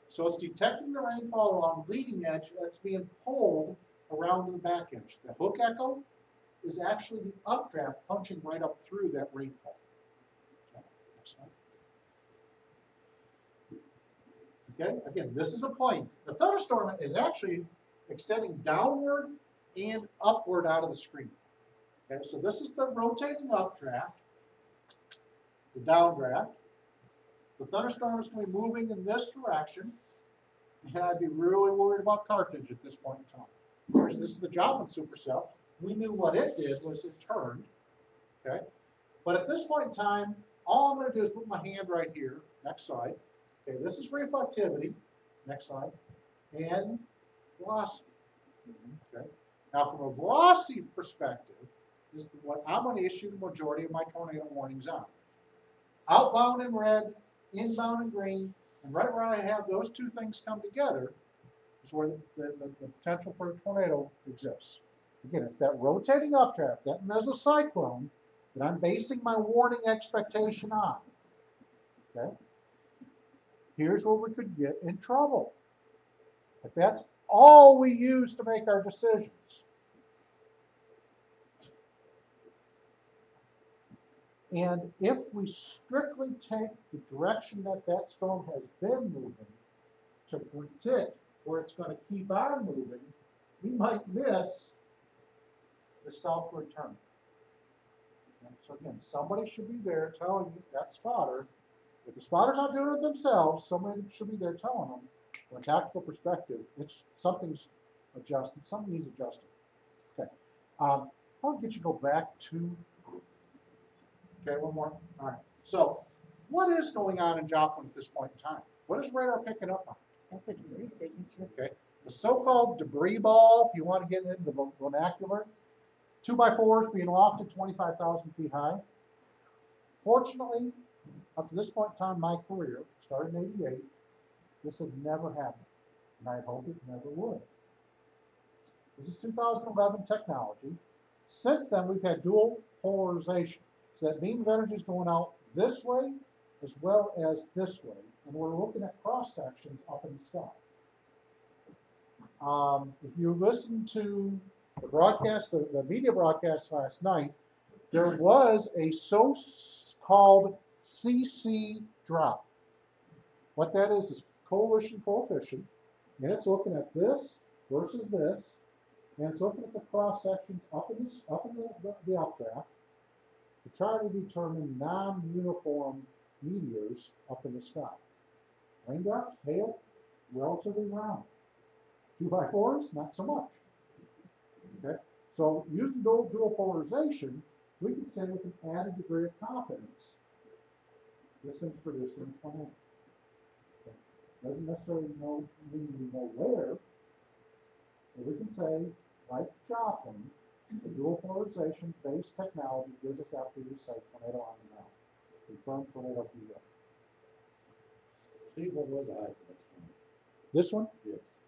So it's detecting the rainfall along the leading edge that's being pulled around to the back edge. The hook echo is actually the updraft punching right up through that rainfall. Okay, next slide. Okay, again, this is a plane. The thunderstorm is actually extending downward and upward out of the screen. Okay, so this is the rotating updraft, the downdraft. The thunderstorm is going to be moving in this direction, and I'd be really worried about Carthage at this point in time. Of course, this is the Joplin supercell. We knew what it did was it turned. Okay, but at this point in time, all I'm going to do is put my hand right here. Next slide. Okay, this is reflectivity. Next slide. And velocity. Okay. Now, from a velocity perspective, is what I'm going to issue the majority of my tornado warnings on. Outbound in red, inbound in green, and right where I have those two things come together is where the potential for a tornado exists. Again, it's that rotating updraft, that mesocyclone, that I'm basing my warning expectation on. Okay? Here's where we could get in trouble. If that's all we use to make our decisions. And if we strictly take the direction that that storm has been moving to predict where it's going to keep on moving, we might miss the southward turn. Okay, so again, somebody should be there telling you that spotter. If the spotter's not doing it themselves, somebody should be there telling them, from a tactical perspective, something's adjusted, something needs adjusting. Okay, I'll get you to go back to. Okay, one more. All right. So, what is going on in Joplin at this point in time? What is radar picking up on? That's a debris signature. Okay. The so-called debris ball, if you want to get into the vernacular, 2x4s being lofted 25,000 feet high. Fortunately, up to this point in time in my career, started in '88, this had never happened. and I hope it never would. This is 2011 technology. Since then, we've had dual polarization. So that beam of energy is going out this way as well as this way. And we're looking at cross sections up in the sky. If you listen to the broadcast, the media broadcast last night, there was a so-called CC drop. What that is coalition coefficient, and it's looking at this versus this, and it's looking at the cross sections up in the updraft to try to determine non-uniform meteors up in the sky. Raindrops, hail, relatively round. 2x4s, not so much. Okay, so using dual polarization, we can say with an added degree of confidence, this thing's producing a tornado. Okay. Doesn't necessarily mean we know where, but we can say, like Joplin, the dual polarization based technology gives us that to say tornado on the ground. Confirmed tornado PO. Steve, what was the height of this thing? This one, Yes.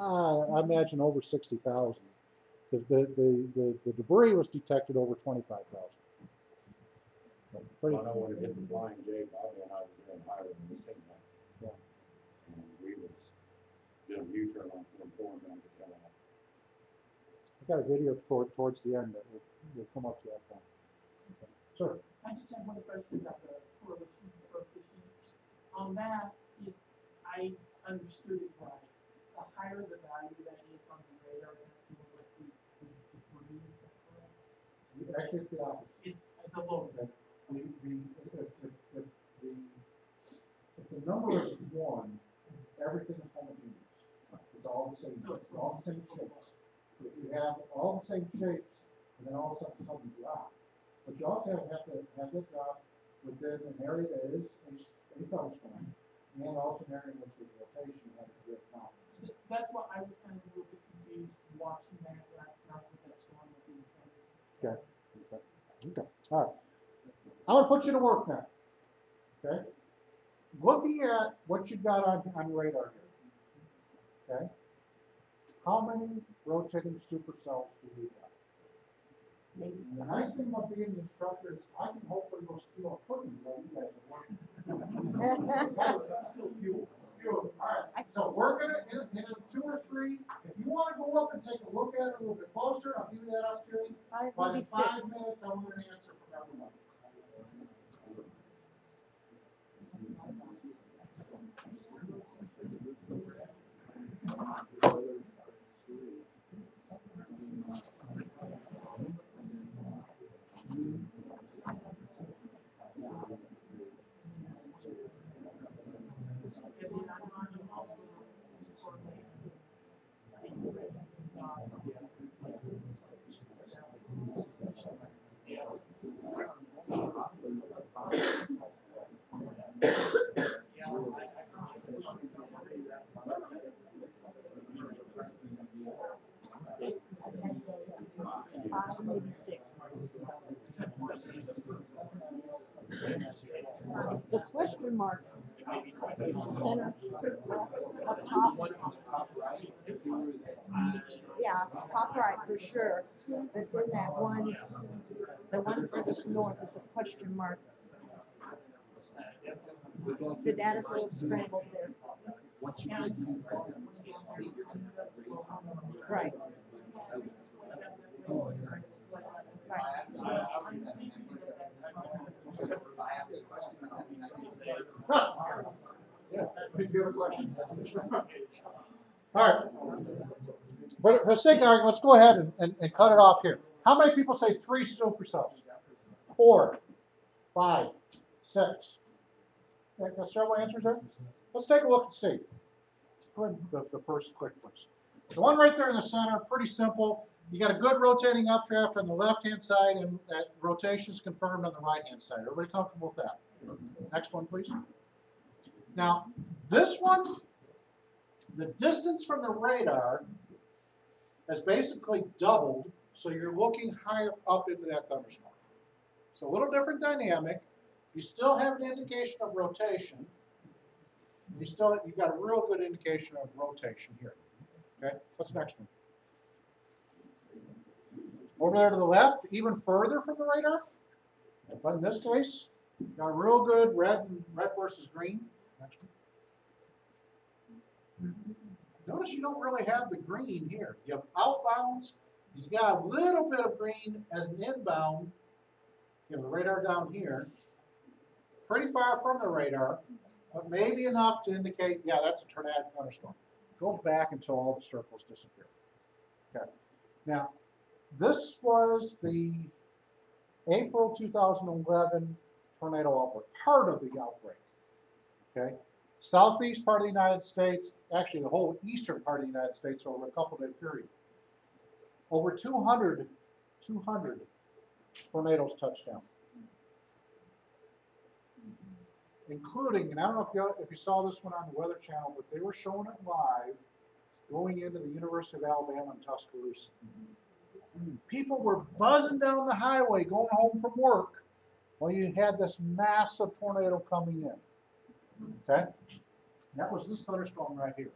I imagine over 60,000. The debris was detected over 25,000. Pretty. I know when it hit the Flying J, Bobby and I was going higher than this thing. Yeah. And we was doing a U-turn on 24 and then it fell off. I've got a video towards the end that will come up to that point. Okay. Sure. I just have one question about the correlation coefficients. On that, if I understood it right, the higher the value that is on the radar, that's more likely to debris, is that correct? Actually, it's the opposite. It's the lower. Okay. If the number is 1, everything is homogeneous. It's all the same. It's all the same shapes. If you have all the same shapes, and then all of a sudden something drop. But you also have to have it drop within an area that is a thunderstorm, and also an area in which there's rotation and have a great confidence. That's why I was kind of a little bit confused watching that last night with that storm that we had. Okay. All right. I'm going to put you to work now. Okay. Looking at what you've got on your radar here. Okay. How many rotating supercells do we have? And the nice thing about being the instructor is I can hopefully go steal a cookie while you guys are working. Still fuel. All right. So we're going to, in a 2 or 3, if you want to go up and take a look at it a little bit closer, I'll give you that opportunity. But in 5 minutes, I want an answer from everyone. The question mark is center up top. Yeah, top right for sure. But then that one, the one furthest north is a question mark. The data's a little scrambled there. Right. Did you have a question? All right. For the sake of argument, let's go ahead and cut it off here. How many people say 3 supercells? 4, 5, 6. Okay, got several answers there? Let's take a look and see. Go ahead and the first quick ones. The one right there in the center, pretty simple. You got a good rotating updraft on the left-hand side, and that rotation is confirmed on the right-hand side. Everybody comfortable with that? Next one, please. Now, this one, the distance from the radar has basically doubled, so you're looking higher up into that thunderstorm. So a little different dynamic. You still have an indication of rotation, You got a real good indication of rotation here. Okay, what's the next one? Over there to the left, even further from the radar, but in this case, got a real good red versus green. Next one. Notice you don't really have the green here. You have outbounds. You got a little bit of green as an inbound. You have the radar down here, pretty far from the radar, but maybe enough to indicate, yeah, that's a tornadic thunderstorm. Go back until all the circles disappear. Okay. Now, this was the April 2011 tornado outbreak, part of the outbreak. Okay. Southeast part of the United States, actually the whole eastern part of the United States over a couple-day period. Over 200 tornadoes touched down. Including, and I don't know if you saw this one on the Weather Channel, but they were showing it live going into the University of Alabama in Tuscaloosa. People were buzzing down the highway going home from work while you had this massive tornado coming in. Okay? That was this thunderstorm right here.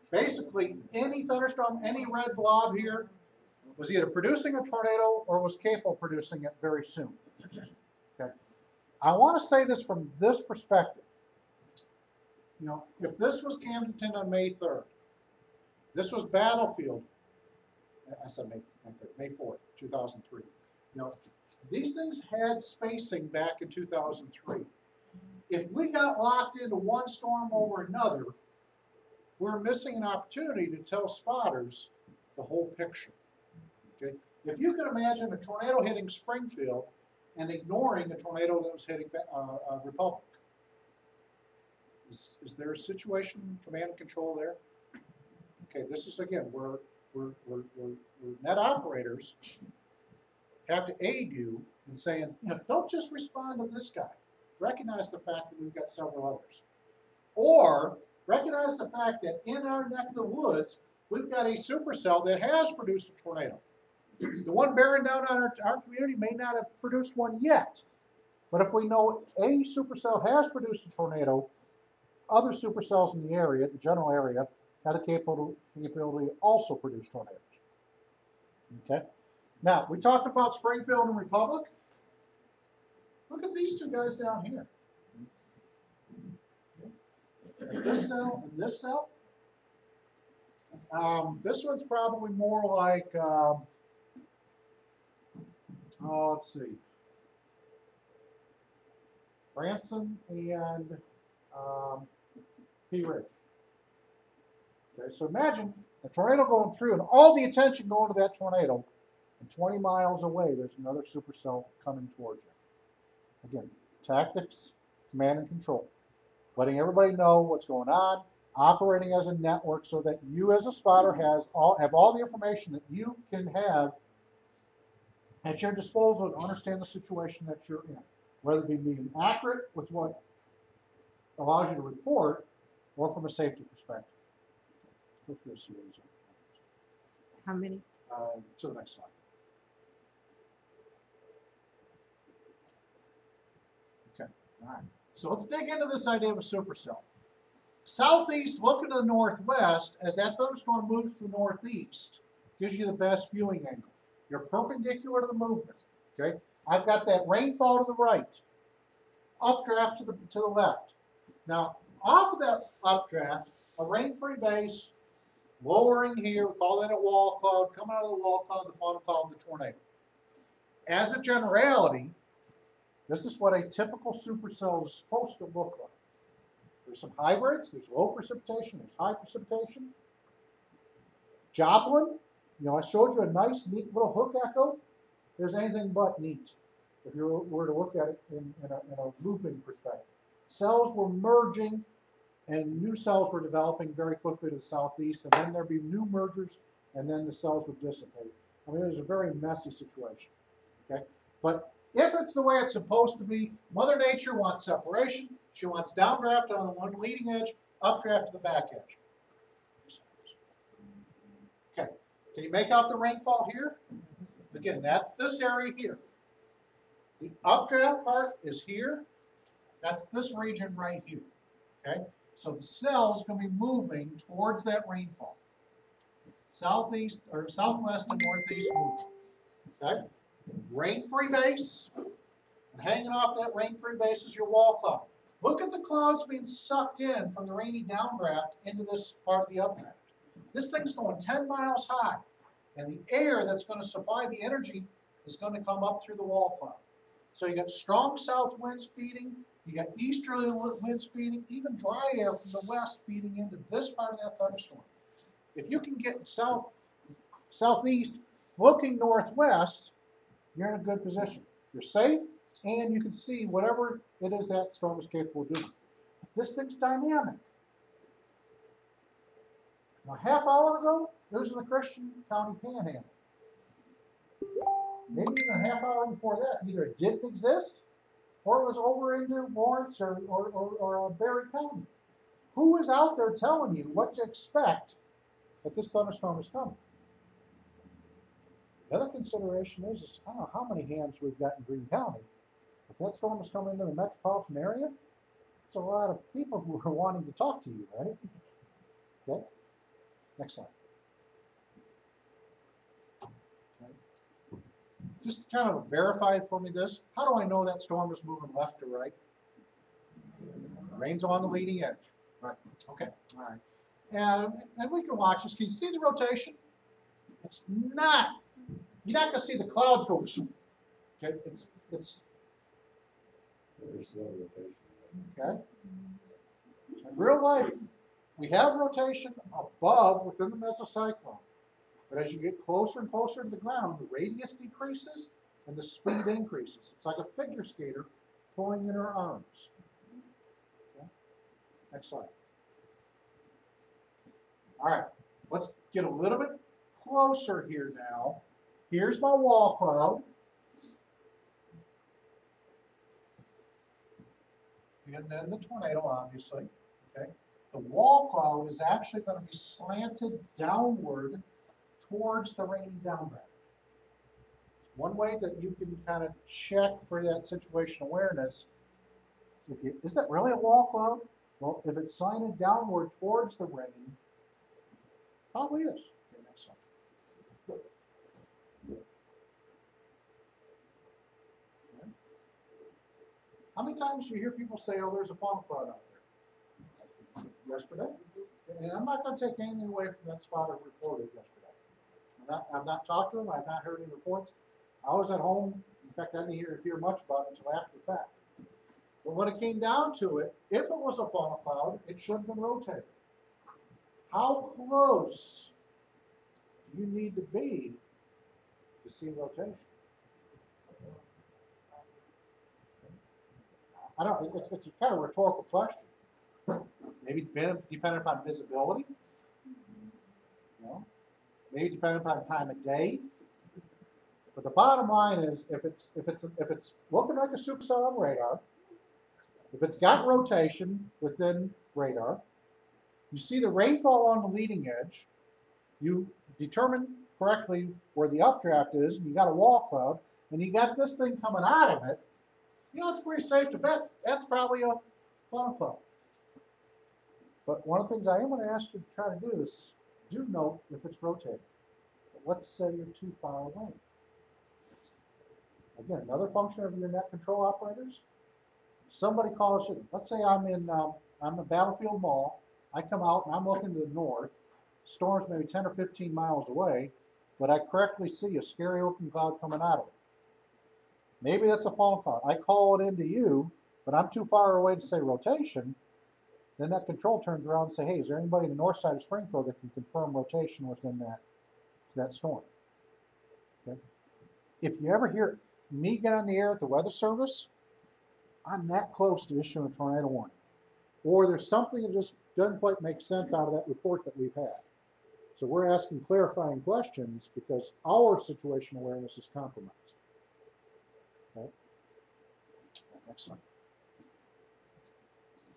Basically, any thunderstorm, any red blob here was either producing a tornado or was capable of producing it very soon. Okay? I want to say this from this perspective. You know, if this was Camden on May 3rd, this was Battlefield, I said May 4th, 2003. You know, these things had spacing back in 2003. If we got locked into one storm over another, we're missing an opportunity to tell spotters the whole picture. Okay? If you could imagine a tornado hitting Springfield and ignoring a tornado that was hitting Republic, is there a situation, command and control there? Okay, this is again, we're net operators have to aid you in saying, you know, don't just respond to this guy. Recognize the fact that we've got several others. Or recognize the fact that in our neck of the woods, we've got a supercell that has produced a tornado. The one bearing down on our community may not have produced one yet. But if we know a supercell has produced a tornado, other supercells in the area, the general area, have the capability to also produce tornadoes. Okay? Now, we talked about Springfield and Republic. Look at these two guys down here. This cell and this cell. This one's probably more like, let's see, Branson and Pea Ridge. Okay, so imagine a tornado going through and all the attention going to that tornado, and 20 miles away there's another supercell coming towards you. Again, tactics, command and control. Letting everybody know what's going on, operating as a network so that you as a spotter have all the information that you can have at your disposal to understand the situation that you're in. Whether it be being accurate with what allows you to report or from a safety perspective. Let's go see what he's on. How many? To the next slide. Okay, all right. So let's dig into this idea of a supercell. Southeast looking to the northwest, as that thunderstorm moves to the northeast, gives you the best viewing angle. You're perpendicular to the movement. Okay, I've got that rainfall to the right, updraft to the left. Now, off of that updraft, a rain-free base, lowering here, we call that a wall cloud, coming out of the wall cloud, the bottom called the tornado. As a generality, this is what a typical supercell is supposed to look like. There's some hybrids, there's low precipitation, there's high precipitation. Joplin, you know, I showed you a nice, neat little hook echo. There's anything but neat, if you were to look at it in a looping perspective. Cells were merging, and new cells were developing very quickly to the southeast, and then there'd be new mergers, and then the cells would dissipate. I mean, it was a very messy situation, okay? But if it's the way it's supposed to be, Mother Nature wants separation. She wants downdraft on the one leading edge, updraft to the back edge. Okay, can you make out the rainfall here? Again, that's this area here. The updraft part is here. That's this region right here. Okay, so the cell's gonna be moving towards that rainfall. Southeast, or southwest and northeast movement. Okay? Rain-free base, and hanging off that rain-free base is your wall cloud. Look at the clouds being sucked in from the rainy downdraft into this part of the updraft. This thing's going 10 miles high, and the air that's going to supply the energy is going to come up through the wall cloud. So you got strong south winds feeding, you got easterly winds feeding, even dry air from the west feeding into this part of that thunderstorm. If you can get southeast looking northwest, you're in a good position. You're safe, and you can see whatever it is that storm is capable of doing. This thing's dynamic. Now, a half hour ago, it was in the Christian County Panhandle. Maybe even a half hour before that, either it didn't exist, or it was over into Lawrence or Berry County. Who is out there telling you what to expect that this thunderstorm is coming? The other consideration is I don't know how many hands we've got in Greene County. If that storm is coming into the metropolitan area, it's a lot of people who are wanting to talk to you, right? Okay. Next slide. Okay. Just kind of verify for me this. How do I know that storm is moving left or right? Rain's on the leading edge. Right. Okay. All right. And we can watch this. Can you see the rotation? It's not. You're not going to see the clouds go. Okay. It's Very slow rotation. okay. In real life, we have rotation above within the mesocyclone. But as you get closer and closer to the ground, the radius decreases and the speed increases. It's like a figure skater pulling in her arms. Okay. Next slide. All right, let's get a little bit closer here now. Here's my wall cloud. And then the tornado, obviously. Okay. The wall cloud is actually going to be slanted downward towards the rainy downdraft. One way that you can kind of check for that situational awareness, is that really a wall cloud? Well, if it's slanted downward towards the rain, probably is. Okay, next slide. Okay. How many times do you hear people say, oh, there's a funnel cloud out there? Yesterday. And I'm not going to take anything away from that spotter reported yesterday. I've not talked to him. I've not heard any reports. I was at home. In fact, I didn't hear much about it until after the fact. But when it came down to it, if it was a funnel cloud, it should have been rotated. How close do you need to be to see rotation? I don't. It's a kind of rhetorical question. Maybe depending upon visibility. You know, maybe depending upon time of day. But the bottom line is, if it's looking like a supercell on radar, if it's got rotation within radar, you see the rainfall on the leading edge, you determine correctly where the updraft is, and you got a wall cloud, and you got this thing coming out of it, you know, it's pretty safe to bet that's probably a funnel cloud. But one of the things I am going to ask you to try to do is do note if it's rotating. But let's say you're too far away. Again, another function of your net control operators. Somebody calls you. Let's say I'm in Battlefield Mall. I come out and I'm looking to the north. Storm's maybe 10 or 15 miles away, but I correctly see a scary open cloud coming out of it. Maybe that's a funnel cloud. I call it into you, but I'm too far away to say rotation. Then that control turns around and say, hey, is there anybody in the north side of Springfield that can confirm rotation within that storm? Okay. If you ever hear me get on the air at the Weather Service, I'm that close to issuing a tornado warning. Or there's something that just doesn't quite make sense out of that report that we've had. So we're asking clarifying questions because our situational awareness is compromised. Okay. Next one.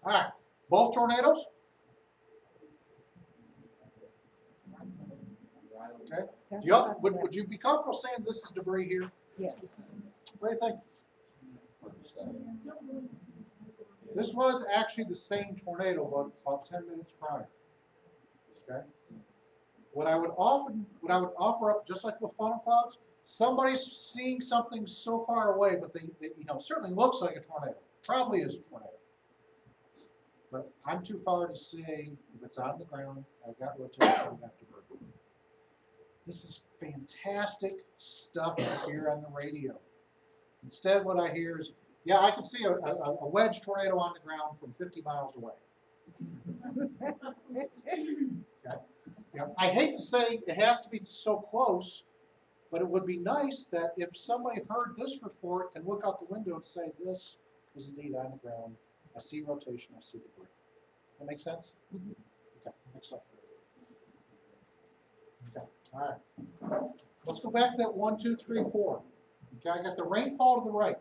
All right. Both tornadoes? Okay. Would you be comfortable saying this is debris here? Yes. What do you think? This was actually the same tornado, but about 10 minutes prior. Okay? What I would offer up, just like with funnel clouds, somebody's seeing something so far away, but they certainly looks like a tornado. Probably is a tornado. But I'm too far to say if it's on the ground, I got rotation, I got diverted. This is fantastic stuff I hear on the radio. Instead, what I hear is, yeah, I can see a wedge tornado on the ground from 50 miles away. Okay? Yeah, I hate to say it has to be so close, but it would be nice that if somebody heard this report and look out the window and say, this is indeed on the ground. I see rotation, I see debris. That make sense? Okay, next slide. Okay, all right. Let's go back to that 1, 2, 3, 4. Okay, I got the rainfall to the right.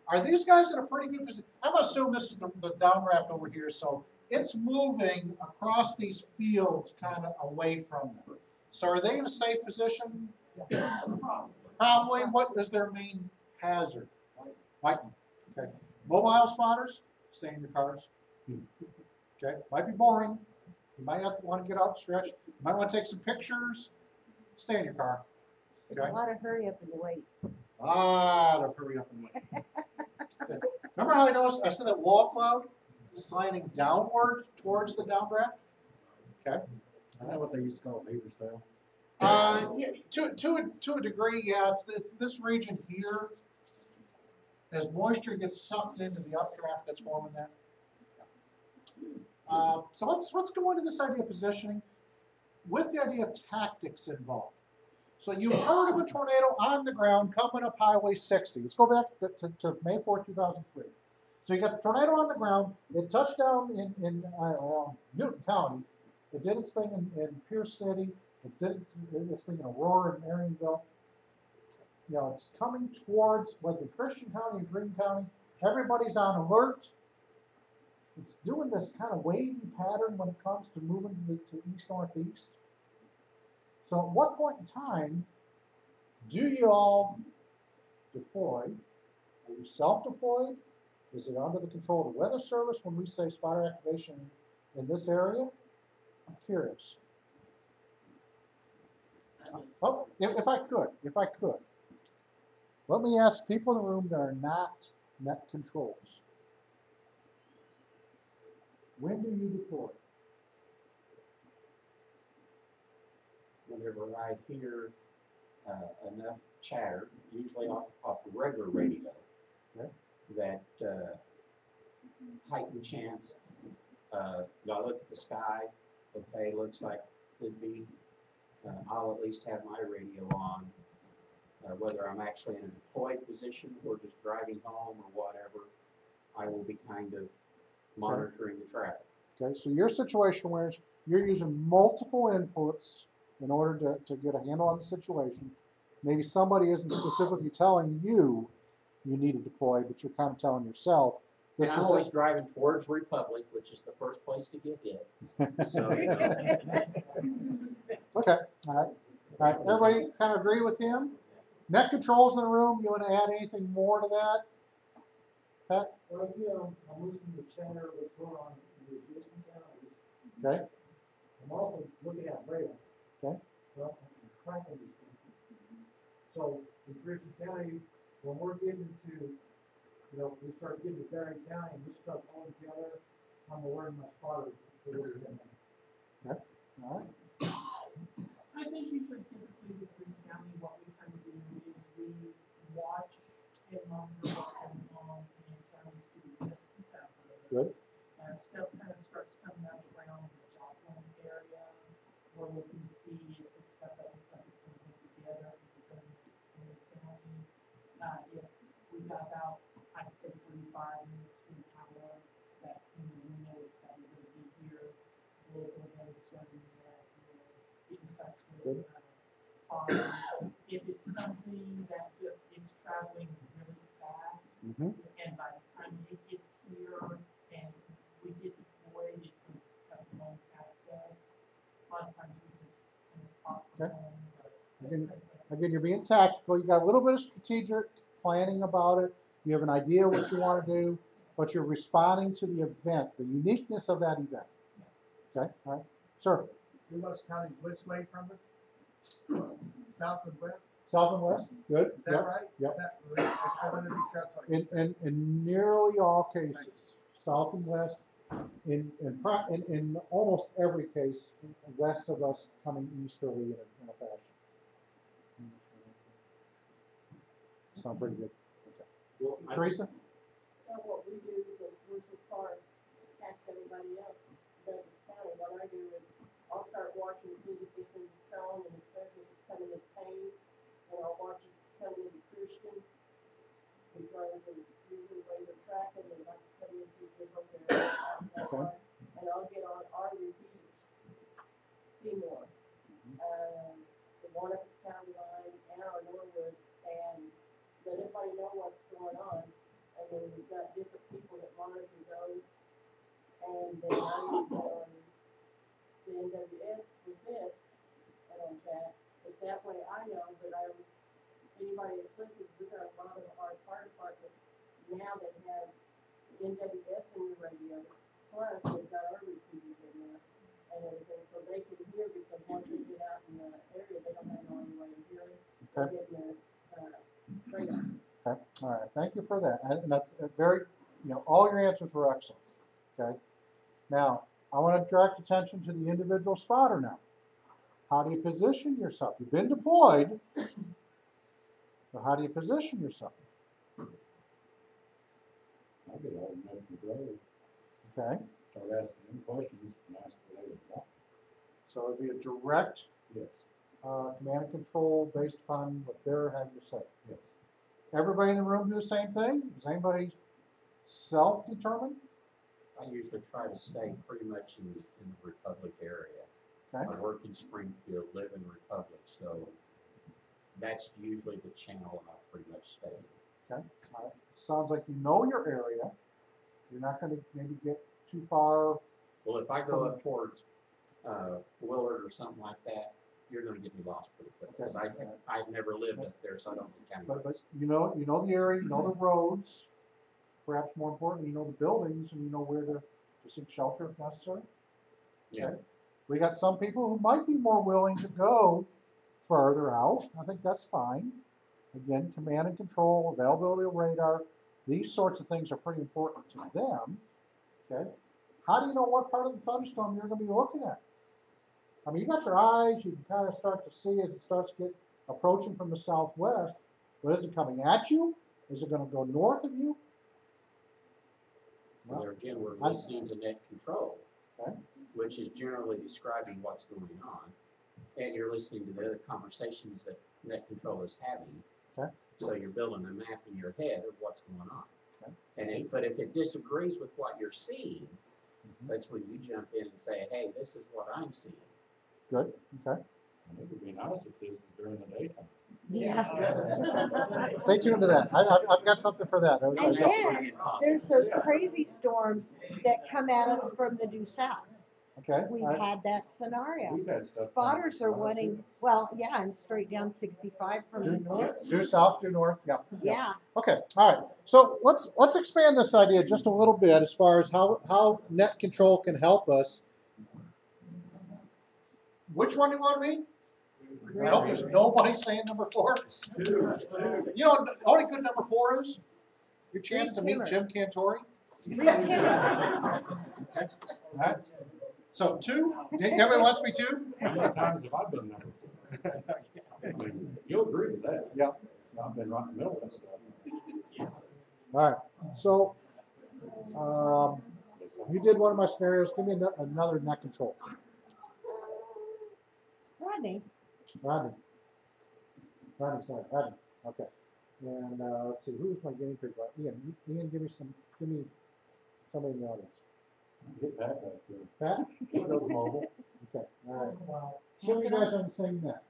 Are these guys in a pretty good position? I'm going to assume this is the downdraft over here, so it's moving across these fields kind of away from them. So are they in a safe position? Probably. What is their main hazard? Lightning. Okay. Mobile spotters, stay in your cars. Okay. Might be boring. You might have to want to get out and stretch. You might want to take some pictures. Stay in your car. It's a lot of hurry up and wait. A lot of hurry up and wait. Okay. Remember how I said that wall cloud is sliding downward towards the downdraft? Okay. I know what they used to call beaver style. Yeah, to a degree, yeah. It's this region here. As moisture gets sucked into the updraft that's forming that. So let's go into this idea of positioning with the idea of tactics involved. So you've heard of a tornado on the ground coming up Highway 60. Let's go back to May 4, 2003. So you got the tornado on the ground. It touched down in Newton County. It did its thing in Pierce City. It did its thing in Aurora and Marionville. You know, it's coming towards whether Christian County and Greene County. Everybody's on alert. It's doing this kind of wavy pattern when it comes to moving to east-northeast. So at what point in time do you all deploy? Are you self-deployed? Is it under the control of the Weather Service when we say spotter activation in this area? I'm curious. Oh, if I could, let me ask people in the room that are not net controls. When do you deploy? Whenever I hear enough chatter, usually off the regular radio, Okay. that heightened chance, I look at the sky, okay, looks like could be, I'll at least have my radio on, whether I'm actually in a deployed position or just driving home or whatever, I will be kind of monitoring the traffic. Okay, so your situation where you're using multiple inputs in order to get a handle on the situation. Maybe somebody isn't specifically telling you you need to deploy, but you're kind of telling yourself. And I'm always driving towards Republic, which is the first place to get hit. So, Okay, all right. Everybody kind of agree with him? Net controls in the room, you want to add anything more to that? Pat? Well, I'm listening to chatter what's going on in the adjacent counties. Okay. I'm also looking at rail. Okay. Well, I'm tracking these things. So in Christian County, when we're getting to, we start getting to Barry County and this stuff all together, I'm aware of my spotters. Okay. All right. I think usually typically with Greene County, what we kind of do is we watch and monitor what's going on in counties to the west and south of us. Good. As stuff kind of starts coming out around the Joplin area, we're looking to see is this stuff that looks like it's going to be together, is it going to be in the county? If we've got about, I'd say 45 minutes from power, that means we know it's probably going to be here. We'll go ahead and start doing that. Get in touch with spotters. If it's something that just is traveling really fast, and by the time it gets here and we get deployed, it's going to come along past us. A lot of times we just stop for home. Again, you're being tactical. You got a little bit of strategic planning about it. You have an idea what you want to do. but you're responding to the event, the uniqueness of that event. Okay, all right, sir, Dumas County's which way from us? South and west, south and west, good, is that yep. right? yep. Is that, I wanted to be sure that's what. In nearly all cases, south and west, in almost every case, west of us coming easterly in a fashion. Sound pretty good. Well, I- Teresa? Now, what we do is that we're so far past everybody else, Douglas County, what I do is I'll start watching to see if it's in Stone and especially if it's coming to Payne, and I'll watch if it's coming into Christian, because of usually the way they're tracking, they might be coming into different areas. Okay. And I'll get on our repeaters, Seymour, the one up at the county line, and our Norwood, and let everybody know what's going on. And then we've got different people that monitor those. And then I would go on the NWS with this and on chat. But that way I know that anybody that's listening, we've got a lot of our fire departments now that have NWS in the radio. Plus, they've got our repeaters in there and everything. So they can hear, because once they get out in the area, they don't have no other way of hearing. They're Okay. getting their radar. Okay, all right, thank you for that. And that all your answers were excellent, okay? Now, I want to direct attention to the individual spotter now. How do you position yourself? You've been deployed, so how do you position yourself? I get all the net control, Okay, start asking them questions and ask what they would want. so it'd be a direct Yes, command and control based upon what they're having to say. yes. Everybody in the room do the same thing? Is anybody self-determined? I usually try to stay pretty much in the Republic area. Okay. I work in Springfield, live in Republic, so that's usually the channel I pretty much stay in. Okay, all right. Sounds like you know your area. You're not going to maybe get too far. Well, if I go up towards Willard or something like that, you're gonna get me lost pretty quick, because I've never lived up there, so I don't think county But roads. you know the area, you know the roads. Perhaps more importantly, you know the buildings, and you know where to seek shelter if necessary. Yeah. Okay. We got some people who might be more willing to go further out. I think that's fine. Again, command and control, availability of radar, these sorts of things are pretty important to them. Okay. How do you know what part of the thunderstorm you're going to be looking at? I mean, you got your eyes, you can kind of start to see as it starts to get approaching from the southwest, but is it coming at you? Is it going to go north of you? Well, there again, we're I- listening to net control, Okay. which is generally describing what's going on, and you're listening to the other conversations that net control is having. Okay. So you're building a map in your head of what's going on. Okay. But if it disagrees with what you're seeing, Mhm. that's when you jump in and say, hey, this is what I'm seeing. Good, okay. And it would be nice if this was during the daytime. Yeah. Stay tuned to that. I've got something for that. And That's yeah, pretty impossible. there's those crazy storms that come at us from the due south. Okay, We've all right. had that scenario. We've had stuff. Spotters are wanting, well, yeah, and straight down 65 from the north. Due south, due north, yeah. Yeah. Okay, all right. So let's expand this idea just a little bit as far as how net control can help us. Which one do you want to be? I hope there's nobody saying number 4. You know what only good number 4 is? Your chance to meet Jim Cantori. Okay. All right. So 2. Everybody wants to be 2? How many times have I been number 4? I mean, you'll agree with that. Yeah. I've been right in the middle of that stuff. All right. So you did one of my scenarios. Give me another net control. Rodney, Rodney, sorry, Rodney. Okay. And let's see, who's my guinea pig? Ian, give me somebody in the audience. Get that back there. Pat? Go to mobile. Okay, all right. Some of you guys are on the same net.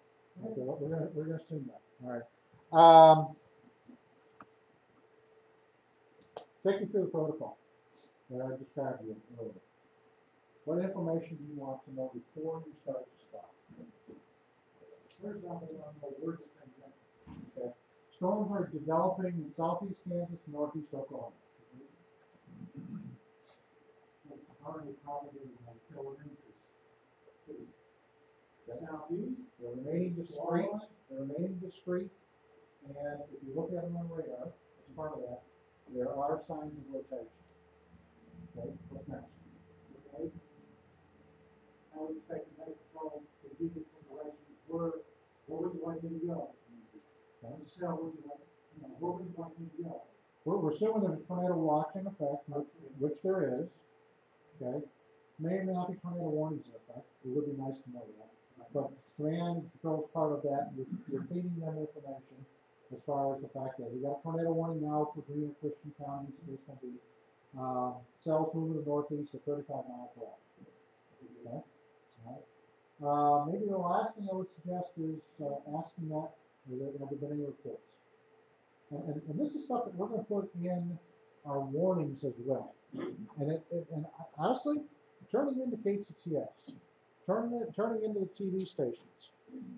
Okay, we're gonna assume that. All right. Take me through the protocol that I described to you earlier. What information do you want to know before you start to stop? Here's how we want to know where this thing's going. Okay. Storms are developing in southeast Kansas, northeast Oklahoma. currently propagated by kilometers. Southeast, They're remaining discrete, and if you look at them on radar, as part of that, there are signs of rotation. Okay, what's next? okay? I would expect the Met Patrol to give you some direction, where would you like me to go? Okay. Where would you like me to go? We're assuming there's a tornado watch in effect, which there is, okay? May or may not be tornado warnings in effect, it would be nice to know that. But command and control is part of that, you're feeding them information as far as the fact that we got a tornado warning now for Green and Christian counties, there's gonna be, cells moving to the northeast at 35 miles per hour. Okay? All right. Maybe the last thing I would suggest is, asking that, have there been any reports? And this is stuff that we're gonna put in our warnings as well. And honestly, turning into KTTS, turning into the TV stations.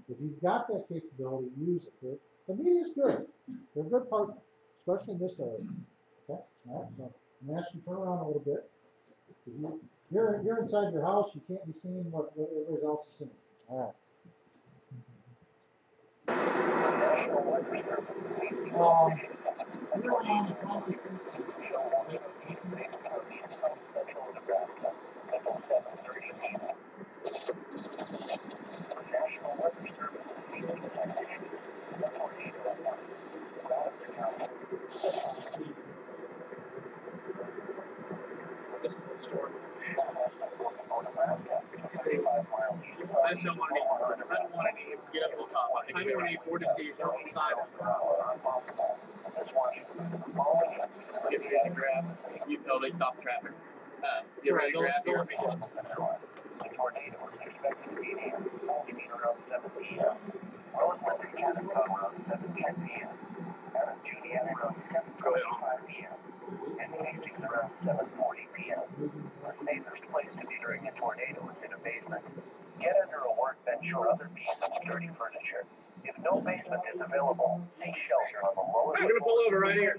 If you've got that capability, use it. The media's good. They're a good partner, especially in this area. Okay, all right, so I'm gonna ask you to turn around a little bit. You're inside your house, you can't be seeing what everybody else is seeing. All right. We're on Highway 13. This is the story. I just don't want any get up to the top. I don't want any board decisions on the side of get ready to grab. You know they stop traffic. Get ready to grab here. Tornado is expected to be near Altimeter around 7 p.m. Northwest Canacon around 7:10 p.m. Adam Julian around 7:45 p.m. and Hastings around 7:40 p.m. The safest place to be during a tornado is in a basement. Get under a workbench or other piece of sturdy furniture. If no basement is available, seek shelter on the lower I'm gonna pull over right here.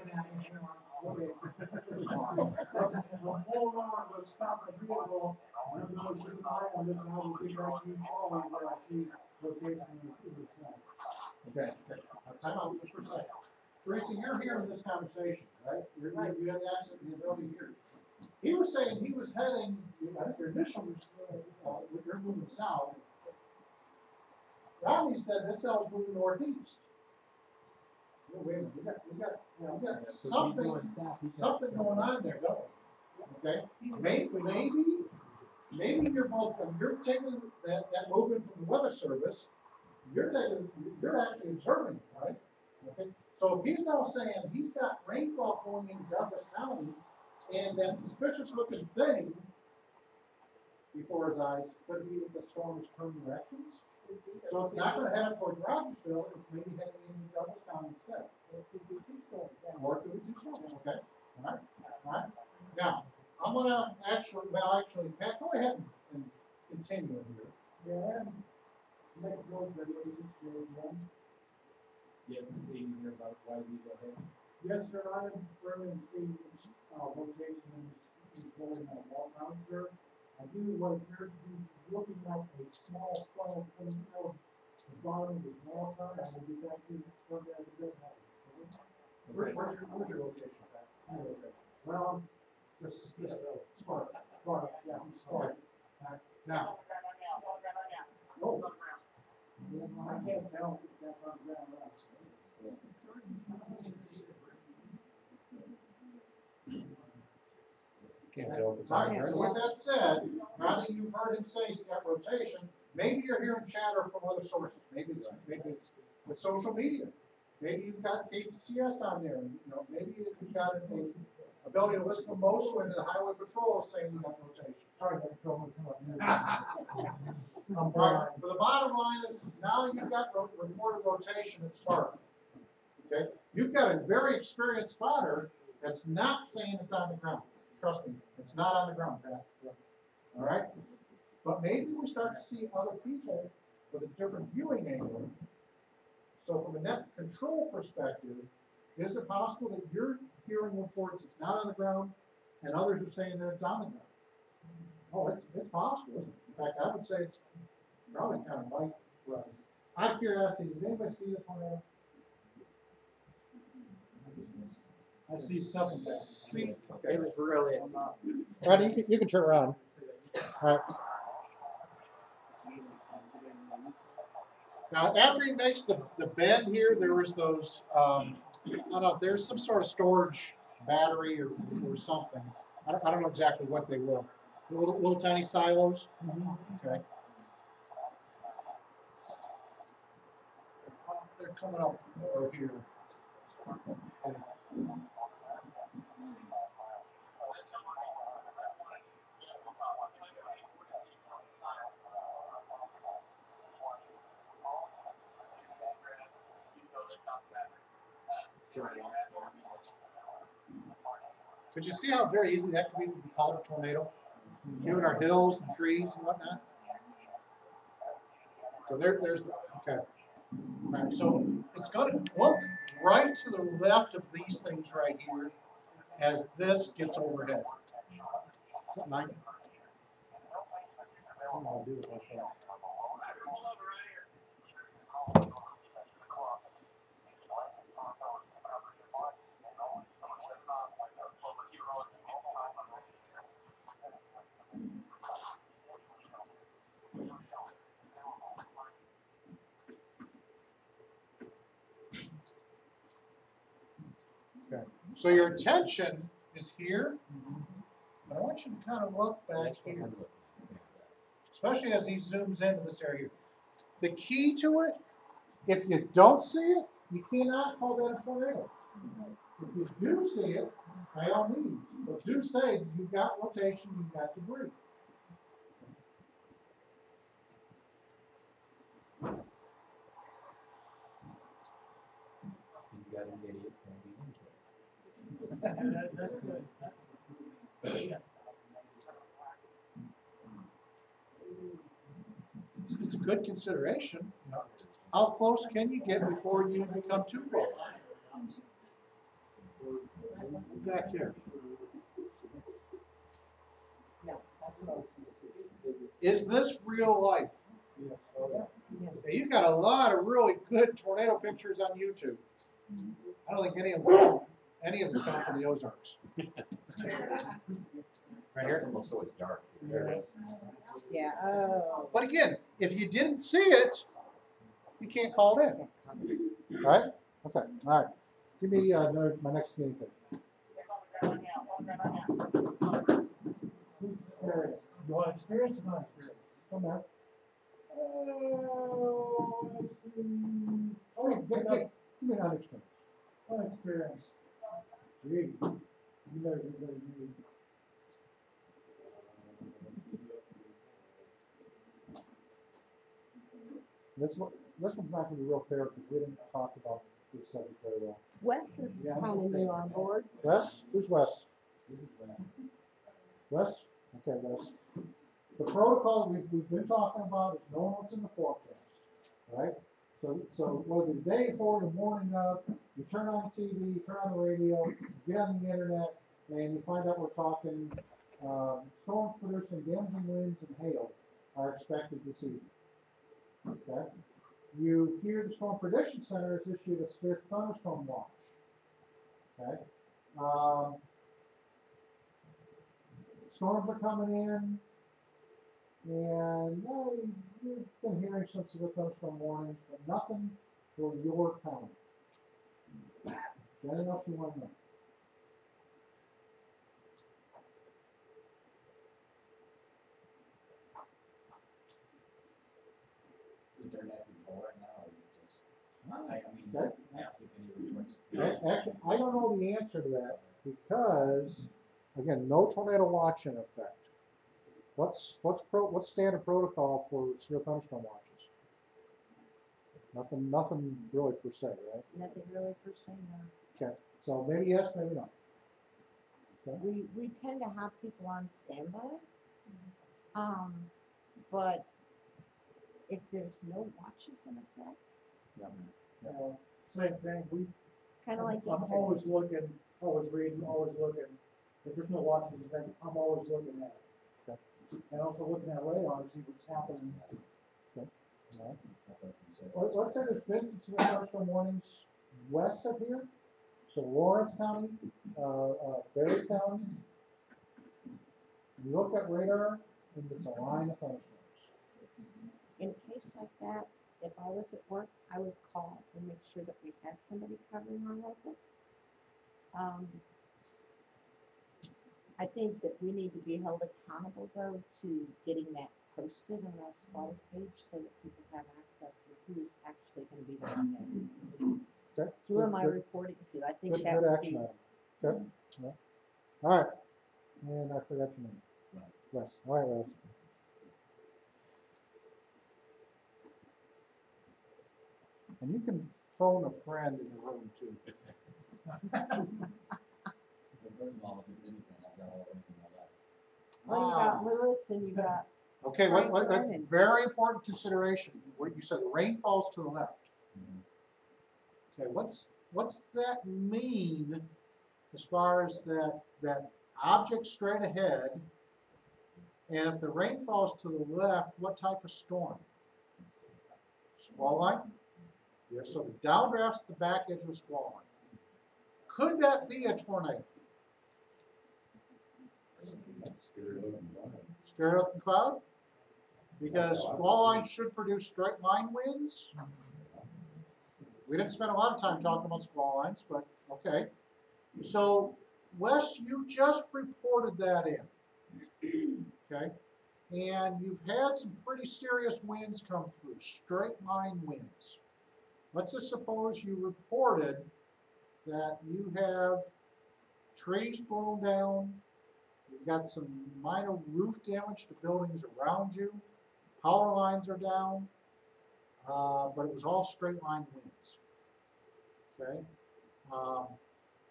Hold on, let's stop the vehicle. I'm going to shoot my on this, and I will keep asking you following where I see location in the sun. Okay, time out just for a second. Tracy, you're hearing this conversation, right? You have the access and the ability to hear. He was saying he was heading, I think your initial, you're moving south. Rodney said that cell was moving northeast. Well, wait a minute, we got something going on there, don't we? Okay, maybe you're taking that movement from the weather service, you're actually observing it, right? Okay, so if he's now saying he's got rainfall going into Douglas County, and that suspicious looking thing before his eyes could be that the storm is turning directions. So it's not gonna head up towards Rogersville, it's maybe heading into Douglas County instead. Or it could be two storms, okay, alright. Now, I'm gonna actually, Pat, go ahead and continue here. Yeah, next road regulations for one. Yeah, you hear about why we go ahead. Yes, sir, I am firmly in the location in going on Wall Mountain, sir. I do what appears to be looking like a small funnel coming out the bottom of the small town. I will get back to you from there to build that. Where's your location, Pat? Well, Just smart, yeah, smart. Now. Oh. I can't tell if that's on the ground or not. Can't tell if it's All on right, the so ground. with that said, now that you've heard him say he's got rotation, maybe you're hearing chatter from other sources. Maybe it's with social media. Maybe you've got KCTS on there. Maybe you've got the ability to listen to most when the highway patrol is saying you got rotation. Sorry, All right, but the bottom line is now you've got reported rotation at Spark. Okay, you've got a very experienced spotter that's not saying it's on the ground. Trust me, it's not on the ground, Pat. All right, but maybe we start to see other people with a different viewing angle. So from a net control perspective, is it possible that you're hearing reports it's not on the ground, and others are saying that it's on the ground? Oh, it's possible. In fact, I would say it's probably kind of light run. Out of curiosity, did anybody see the tornado? I see something there. See, It was really, Rodney, you can turn around. All right. Now, after he makes the bend here, there was those, I don't know, there's some sort of storage battery or something. I don't know exactly what they were. Little tiny silos. Okay. They're coming up over here. Could you see how very easy that could be called a tornado? Given our hills and trees and whatnot. So there's okay. All right, so it's going to look right to the left of these things right here as this gets overhead. Something like what am I gonna do with that? Okay. So your attention is here, but I want you to kind of look back here, especially as he zooms into this area. The key to it, if you don't see it, you cannot call that a tornado. If you do see it, by all means, but do say you've got rotation, you've got debris. you got an idiot trying into it. That's good. It's a good consideration. How close can you get before you become too close? Back here. Is this real life? Now, you've got a lot of really good tornado pictures on YouTube. I don't think any of them come from the Ozarks. Right here. It's almost always dark. Yeah, oh. But again, if you didn't see it, you can't call it in. Right? Okay. All right. Give me my next guinea pig. You want experience or not experience? Come back. Give me an unexperience. Unexperienced. Gee, you better get better than me. This one's not going to be real fair because we didn't talk about this subject very well. Wes is kind of new on board. Wes? Who's Wes? Wes? Okay, Wes. The protocol we've been talking about is knowing what's in the forecast, right? So whether the day before, the morning of, you turn on the TV, you turn on the radio, you get on the internet, and you find out we're talking storms producing damaging winds and hail are expected this evening. Okay? You hear the Storm Prediction Center has issued a severe thunderstorm watch. Okay? Storms are coming in, and you've been hearing some severe thunderstorm warnings, but nothing for your county. Anything else you want to know? Is there net control right now, or is it just, I mean, Okay. ask if any reports. Actually, I don't know the answer to that because, again, no tornado watch in effect. What's standard protocol for severe thunderstorm watches? Nothing really per se, right? Nothing really per se, no. Okay, so maybe yes, maybe no. Okay. We tend to have people on standby. But if there's no watches in effect, Same thing, we, kind of like I'm yesterday. always looking, always reading, always looking. If there's no watching, I'm always looking at it. and also looking at radar to see what's happening. Let's say there's been some severe thunderstorm warnings west of here, so Lawrence County, Berry County. You look at radar, and it's a line of thunderstorms. In a case like that, if I was at work, I would call and make sure that we had somebody covering our local. I think that we need to be held accountable though to getting that posted on our spot page so that people have access to who is actually gonna be there on that. Okay. Who am I Good- reporting to? I think Good, that good would action be. item. Okay. Yeah. All right. And I forgot your name. Wes. All right, Wes. And you can phone a friend in the room too. Well, you got Lewis and you got, Okay, what, Franklin and- very important consideration, what you said, the rain falls to the left. Okay, what's that mean as far as that object straight ahead? And if the rain falls to the left, what type of storm? Squall line? Yeah, so the downdraft's the back edge of the squall line. Could that be a tornado? Scare up the cloud? Because squall lines should produce straight line winds. We didn't spend a lot of time talking about squall lines, but okay. So, Wes, you just reported that in. Okay? And you've had some pretty serious winds come through, straight line winds. Let's just suppose you reported that you have trees blown down, you've got some minor roof damage to buildings around you, power lines are down, but it was all straight line winds. Okay? I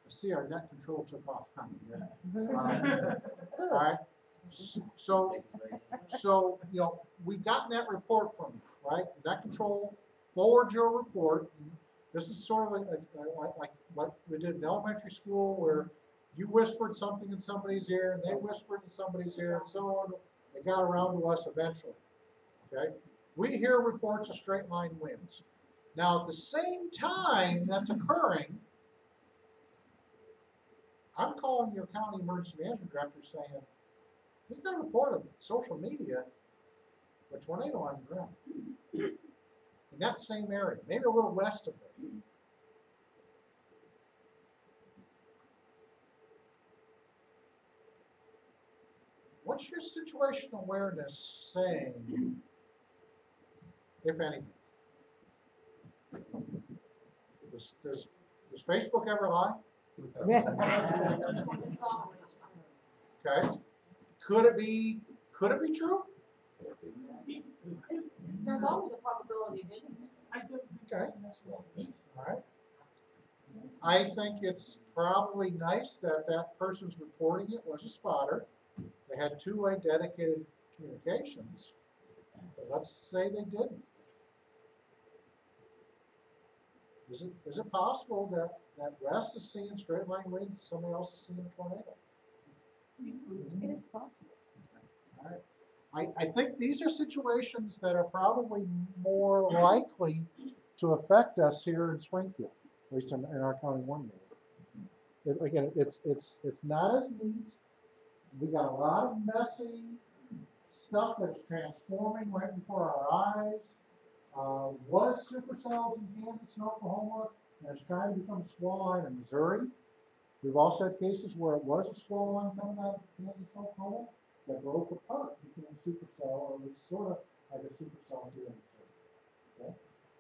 see our net control took off kind of. All right. So, you know, we've gotten that report from you, right? Net control forward your report. This is sort of like what we did in elementary school where you whispered something in somebody's ear and they whispered in somebody's ear and so on. It got around to us eventually, okay? We hear reports of straight line winds. Now, at the same time that's occurring, I'm calling your county emergency management director saying, we've got a report of social media, a tornado on the ground. In that same area, maybe a little west of there. What's your situational awareness saying, if anything? Does Facebook ever lie? Okay. Could it be true? There's always a probability of anything. Okay. All right. I think it's probably nice that that person's reporting it was a spotter. They had two-way dedicated communications. But let's say they didn't. Is it possible that Wes is seeing straight line winds and somebody else is seeing a tornado? it is possible. All right. I think these are situations that are probably more likely to affect us here in Springfield, at least in our County 1 area. Again, it's not as neat. We got a lot of messy stuff that's transforming right before our eyes. Was supercells in Kansas and Oklahoma, and it's trying to become squall line in Missouri. We've also had cases where it was a squall line coming out of Kansas and Oklahoma that broke apart, became a supercell, or was sort of like a supercell here in Missouri. Okay?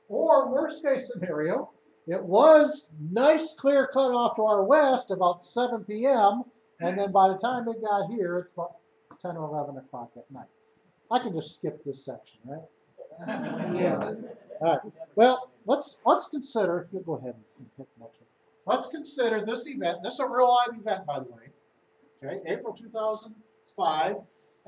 Or worst case scenario, it was nice clear cut off to our west about 7 p.m. and then by the time it got here, it's about 10 or 11 o'clock at night. I can just skip this section, right? Yeah. All right. Well, let's consider. You'll go ahead and pick the next one. Let's consider this event. This is a real live event, by the way. Okay, April 2005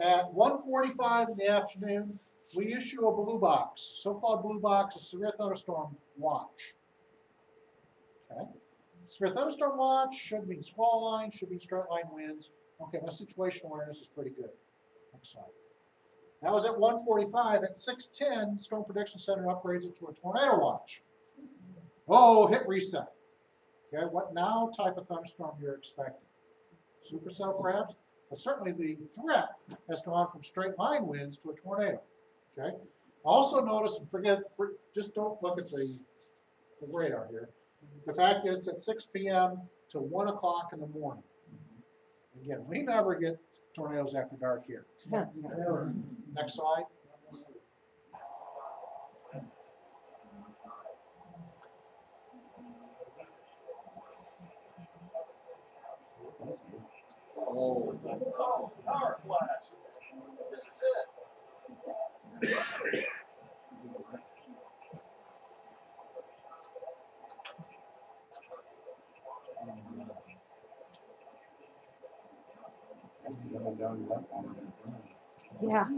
at 1:45 in the afternoon. We issue a blue box, so-called blue box, a severe thunderstorm watch. Okay, severe thunderstorm watch should mean squall line, should mean straight line winds. Okay, my situational awareness is pretty good. Next slide. That was at 1:45. At 6:10, Storm Prediction Center upgrades it to a tornado watch. Oh, hit reset. Okay, what now type of thunderstorm you're expecting? Supercell perhaps, but certainly the threat has gone from straight line winds to a tornado. Okay. Also notice, and just don't look at the radar here. The fact that it's at 6 p.m. to 1 o'clock in the morning. Again, we never get tornadoes after dark here. Next slide. Oh, Power Flash. This is it. Yeah.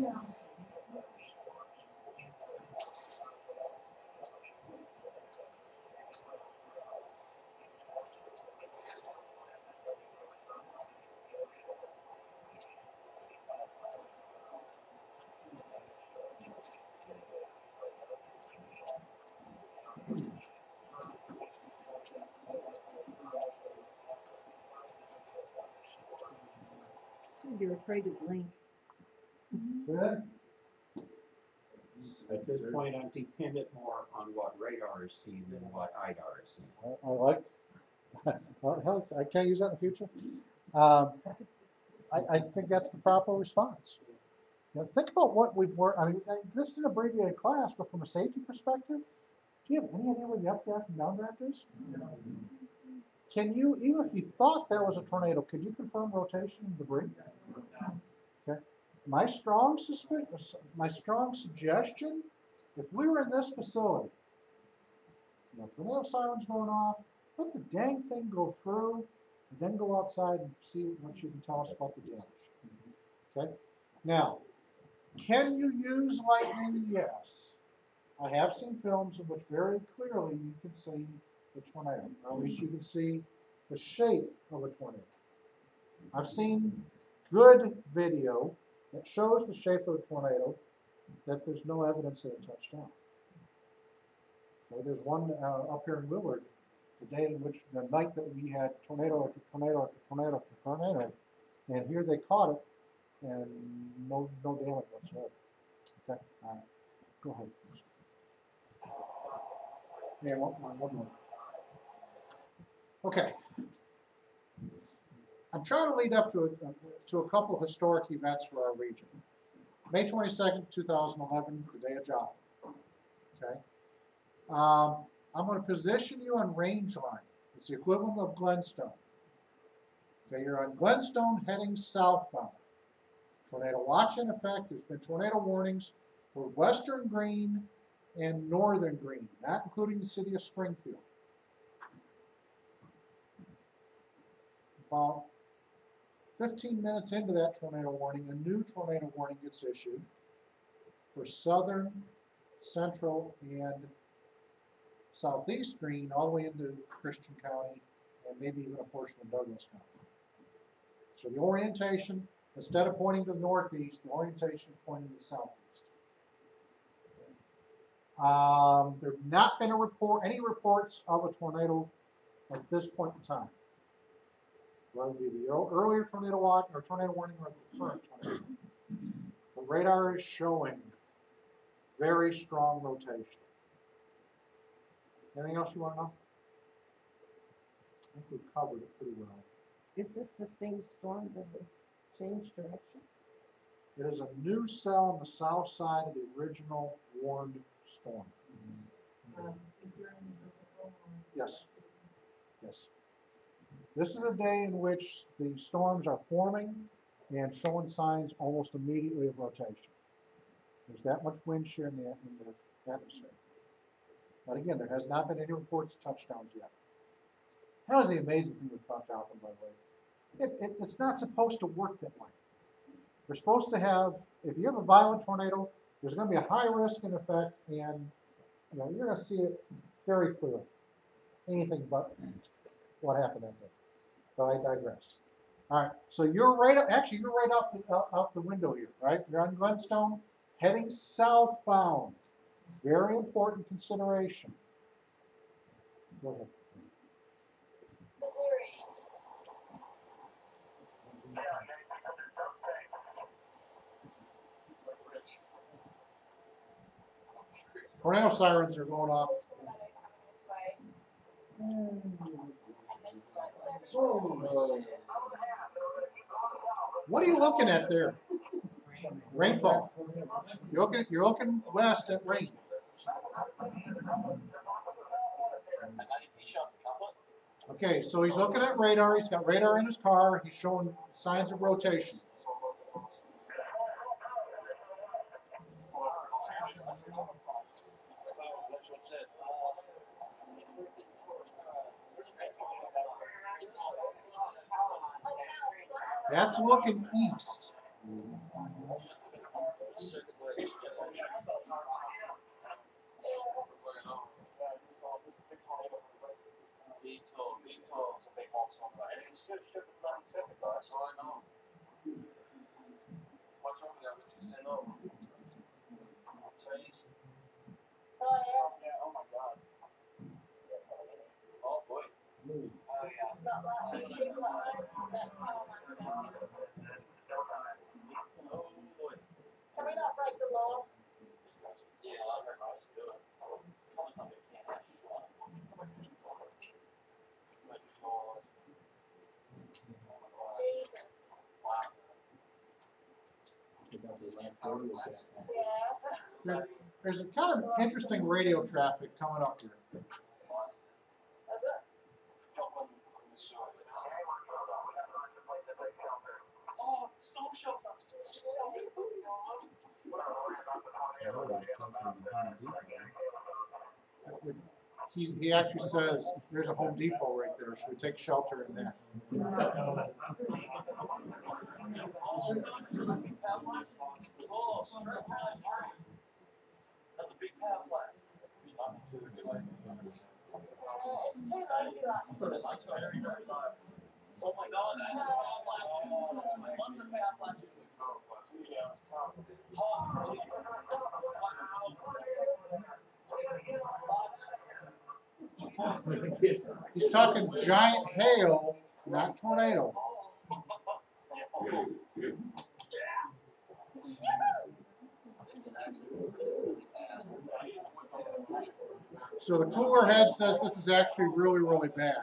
You're afraid to blink. Good. At this point, I'm dependent more on what radar is seeing than what IDAR is seeing. I like. Well, hell, I can't use that in the future. I think that's the proper response. You know, think about what we've worked. I mean, this is an abbreviated class, but from a safety perspective, do you have any idea where the updraft and downdraft is? Can you, even if you thought there was a tornado, could you confirm rotation and debris? Okay. My strong suggestion, if we were in this facility, you know, tornado sirens going off, let the dang thing go through, and then go outside and see what you can tell us about the damage. Okay. Now, can you use lightning? Yes. I have seen films in which very clearly you can see the tornado, or at least you can see the shape of a tornado. I've seen good video that shows the shape of a tornado that there's no evidence that it touched down. So there's one up here in Willard, the night that we had tornado after tornado after tornado after tornado, and here they caught it, and no damage whatsoever. Okay, all right, go ahead. Yeah, one more. Okay. I'm trying to lead up to a couple of historic events for our region. May 22nd, 2011, the day of Joplin. Okay. I'm going to position you on range line. It's the equivalent of Glenstone. Okay, you're on Glenstone heading southbound. Tornado watch in effect. There's been tornado warnings for Western Green and Northern Green, not including the city of Springfield. About 15 minutes into that tornado warning, a new tornado warning gets issued for southern, central, and southeast Green, all the way into Christian County, and maybe even a portion of Douglas County. So the orientation, instead of pointing to the northeast, the orientation is pointing to the southeast. There have not been any reports of a tornado at this point in time. Whether it be the earlier tornado watch or tornado warning or the current tornado. The radar is showing very strong rotation. Anything else you want to know? I think we've covered it pretty well. Is this the same storm that has changed direction? It is a new cell on the south side of the original warned storm. Is there any different? Yes. Yes. This is a day in which the storms are forming and showing signs almost immediately of rotation. There's that much wind shear in the atmosphere. But again, there has not been any reports of touchdowns yet. That was the amazing thing with Joplin, by the way. It's not supposed to work that way. We're supposed to have, if you have a violent tornado, there's going to be a high risk in effect, and you're going to see it very clearly. Anything but what happened that day. But I digress. All right, so you're right, actually, you're right out the window here, right? You're on Glenstone, heading southbound. Very important consideration. Go ahead. Tornado sirens are going off. What are you looking at there? Rainfall. You're looking west at rain. Okay, so he's looking at radar. He's got radar in his car. He's showing signs of rotation. That's looking east. Can we not break the law? Jesus. Yeah. There's a kind of interesting radio traffic coming up here. That's it. Oh, storm shelter. He actually says there's a Home Depot right there. Should we take shelter in that? That's a big power flag. It's too low to do that. Oh my god, that power flashes. Lots of power flashes. He's talking giant hail, not tornado. So the cooler head says this is actually really, really bad.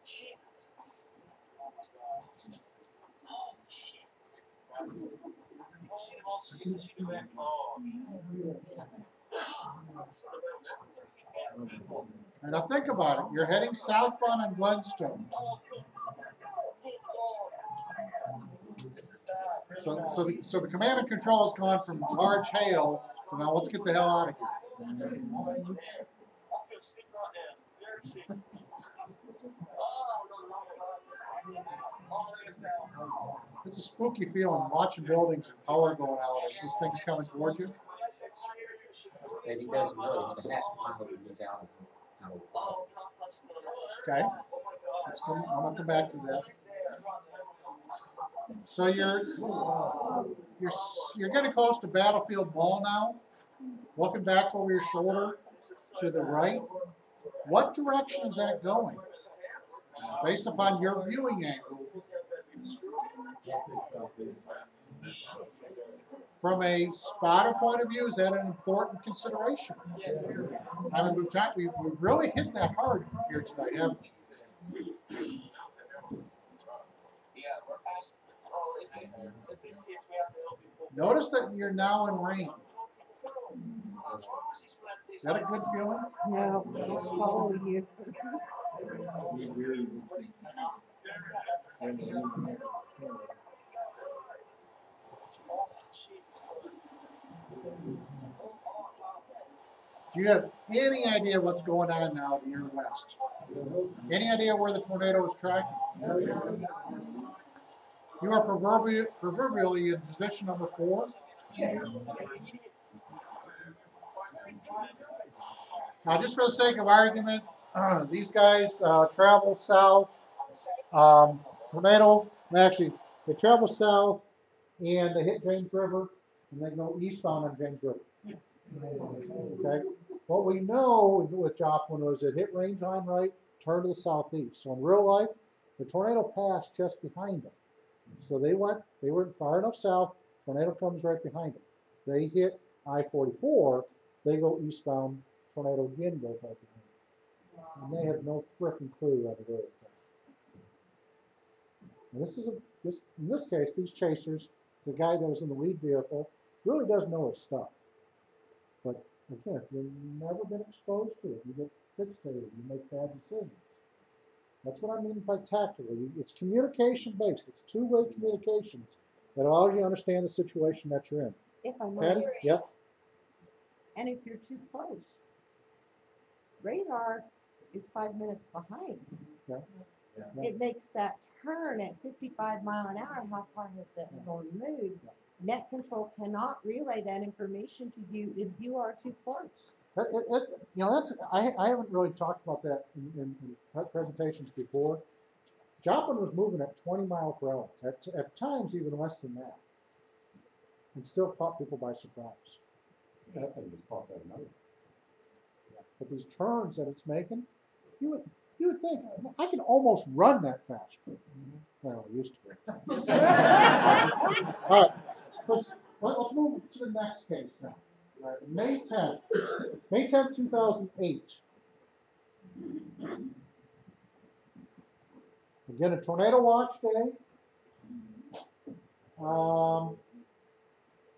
Jesus. And now think about it. You're heading southbound on Glenstone. So the command and control has gone from large hail to now let's get the hell out of here. It's a spooky feeling watching buildings and power going out as this thing's coming towards you. And he doesn't know it's a half mile that he's out of Okay. I'm gonna come back to that. So you're getting close to Battlefield Mall now. Looking back over your shoulder to the right. What direction is that going? Based upon your viewing angle. From a spotter point of view, is that an important consideration? I mean, we've really hit that hard here tonight, haven't we? Notice that you're now in rain. Is that a good feeling? No, I'll follow you. Do Do you have any idea what's going on now to your west? Any idea where the tornado is tracking? You are proverbially in position number 4. Now, just for the sake of argument, these guys travel south. Tornado, actually, they travel south and they hit James River and they go eastbound on James River. Okay. What we know with Joplin was it hit range line right, turned to the southeast. So in real life, the tornado passed just behind them. So they weren't far enough south, tornado comes right behind them. They hit I-44, they go eastbound, tornado again goes right behind them. And they have no frickin' clue where the road is at. And in this case, these chasers, the guy that was in the lead vehicle, really does know his stuff. But again, if you've never been exposed to it, you get fixated, you make bad decisions. That's what I mean by tactical. It's communication based. It's two-way communications that allows you to understand the situation that you're in. If I'm Patty? right, Yep. and if you're too close, radar is 5 minutes behind. Yeah. It makes that turn at 55 mile an hour. How far has that storm moved? Net control cannot relay that information to you if you are too close. I haven't really talked about that in presentations before. Joplin was moving at 20 miles per hour, at times even less than that, and still caught people by surprise. That thing just popped out of nowhere. But these turns that it's making, you would think I can almost run that fast. Well, I used to. All right, let's move to the next case now. All right, May 10th, 2008. Again, a tornado watch day.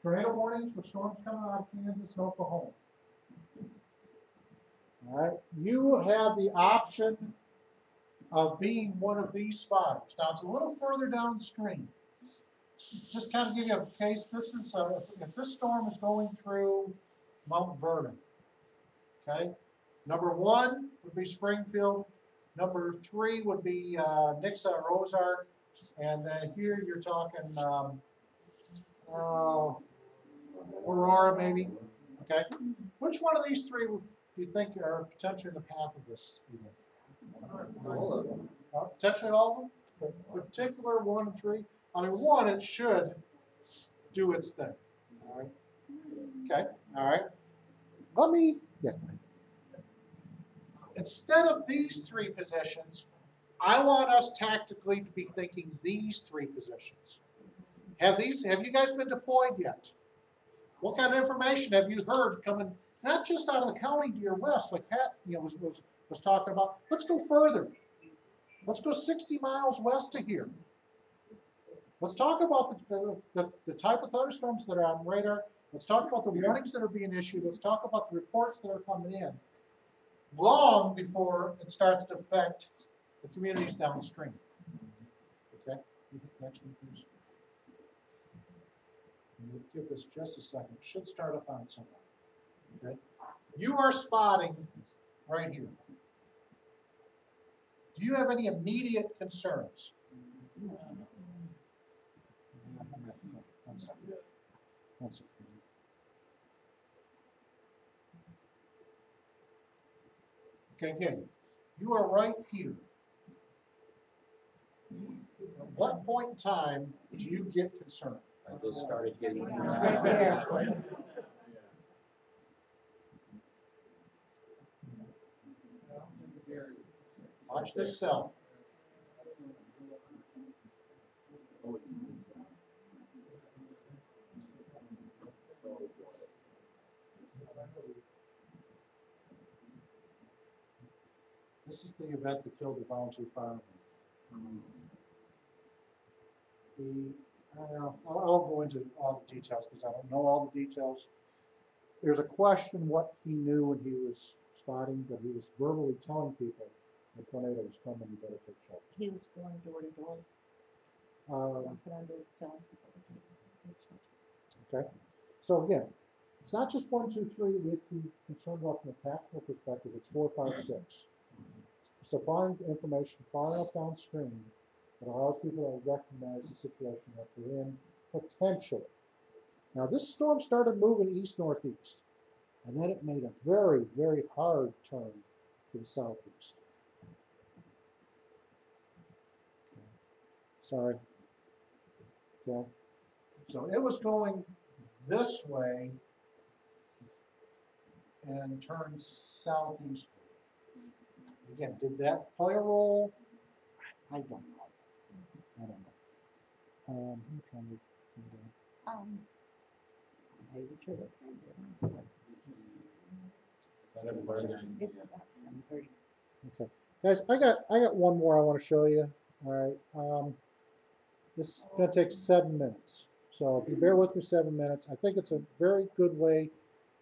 Tornado warnings for storms coming out of Kansas and Oklahoma. All right, you have the option of being one of these spotters. Now it's a little further downstream. Just kind of give you a case. This is if this storm is going through Mount Vernon. Okay, number 1 would be Springfield. Number 3 would be Nixa or Ozark, and then here you're talking Aurora maybe. Okay, which one of these 3 do you think are potentially in the path of this event? All of them. Potentially all of them, but particular 1 and 3. I mean, 1 it should do its thing. All right. Okay. All right. Let me. Yeah. Instead of these 3 positions, I want us tactically to be thinking these 3 positions. Have you guys been deployed yet? What kind of information have you heard coming, not just out of the county to your west, like Pat was talking about? Let's go further. Let's go 60 miles west of here. Let's talk about the type of thunderstorms that are on radar. Let's talk about the warnings that are being issued. Let's talk about the reports that are coming in long before it starts to affect the communities downstream. Okay, next one, please. We'll give this just a second. It should start up on somewhere. Okay, you are spotting right here. Do you have any immediate concerns? One second. One second. Okay, again, you are right here. At what point in time do you get concerned? I just started getting. Right there. Watch this cell. This is the event that killed the volunteer fireman. I'll go into all the details because I don't know all the details. There's a question what he knew when he was spotting, but he was verbally telling people the tornado was coming, you better take shelter. He was going door to door, Uh, knocking on doors, telling people to take shelter. Okay, so again, It's not just 1, 2, 3. We have to be concerned about from a tactical perspective. It's 4, 5, 6. Supplying information far enough downstream that allows people to recognize the situation that they're in potentially. Now, this storm started moving east-northeast, and then it made a very, very hard turn to the southeast. Sorry. Okay. So it was going this way and turned southeast. Again, did that play a role? I don't know. I don't know. I'm trying to figure out. Maybe trigger. It's about 7:30. Okay, guys, I got one more I want to show you. All right, this is going to take 7 minutes. So if you bear with me 7 minutes, I think it's a very good way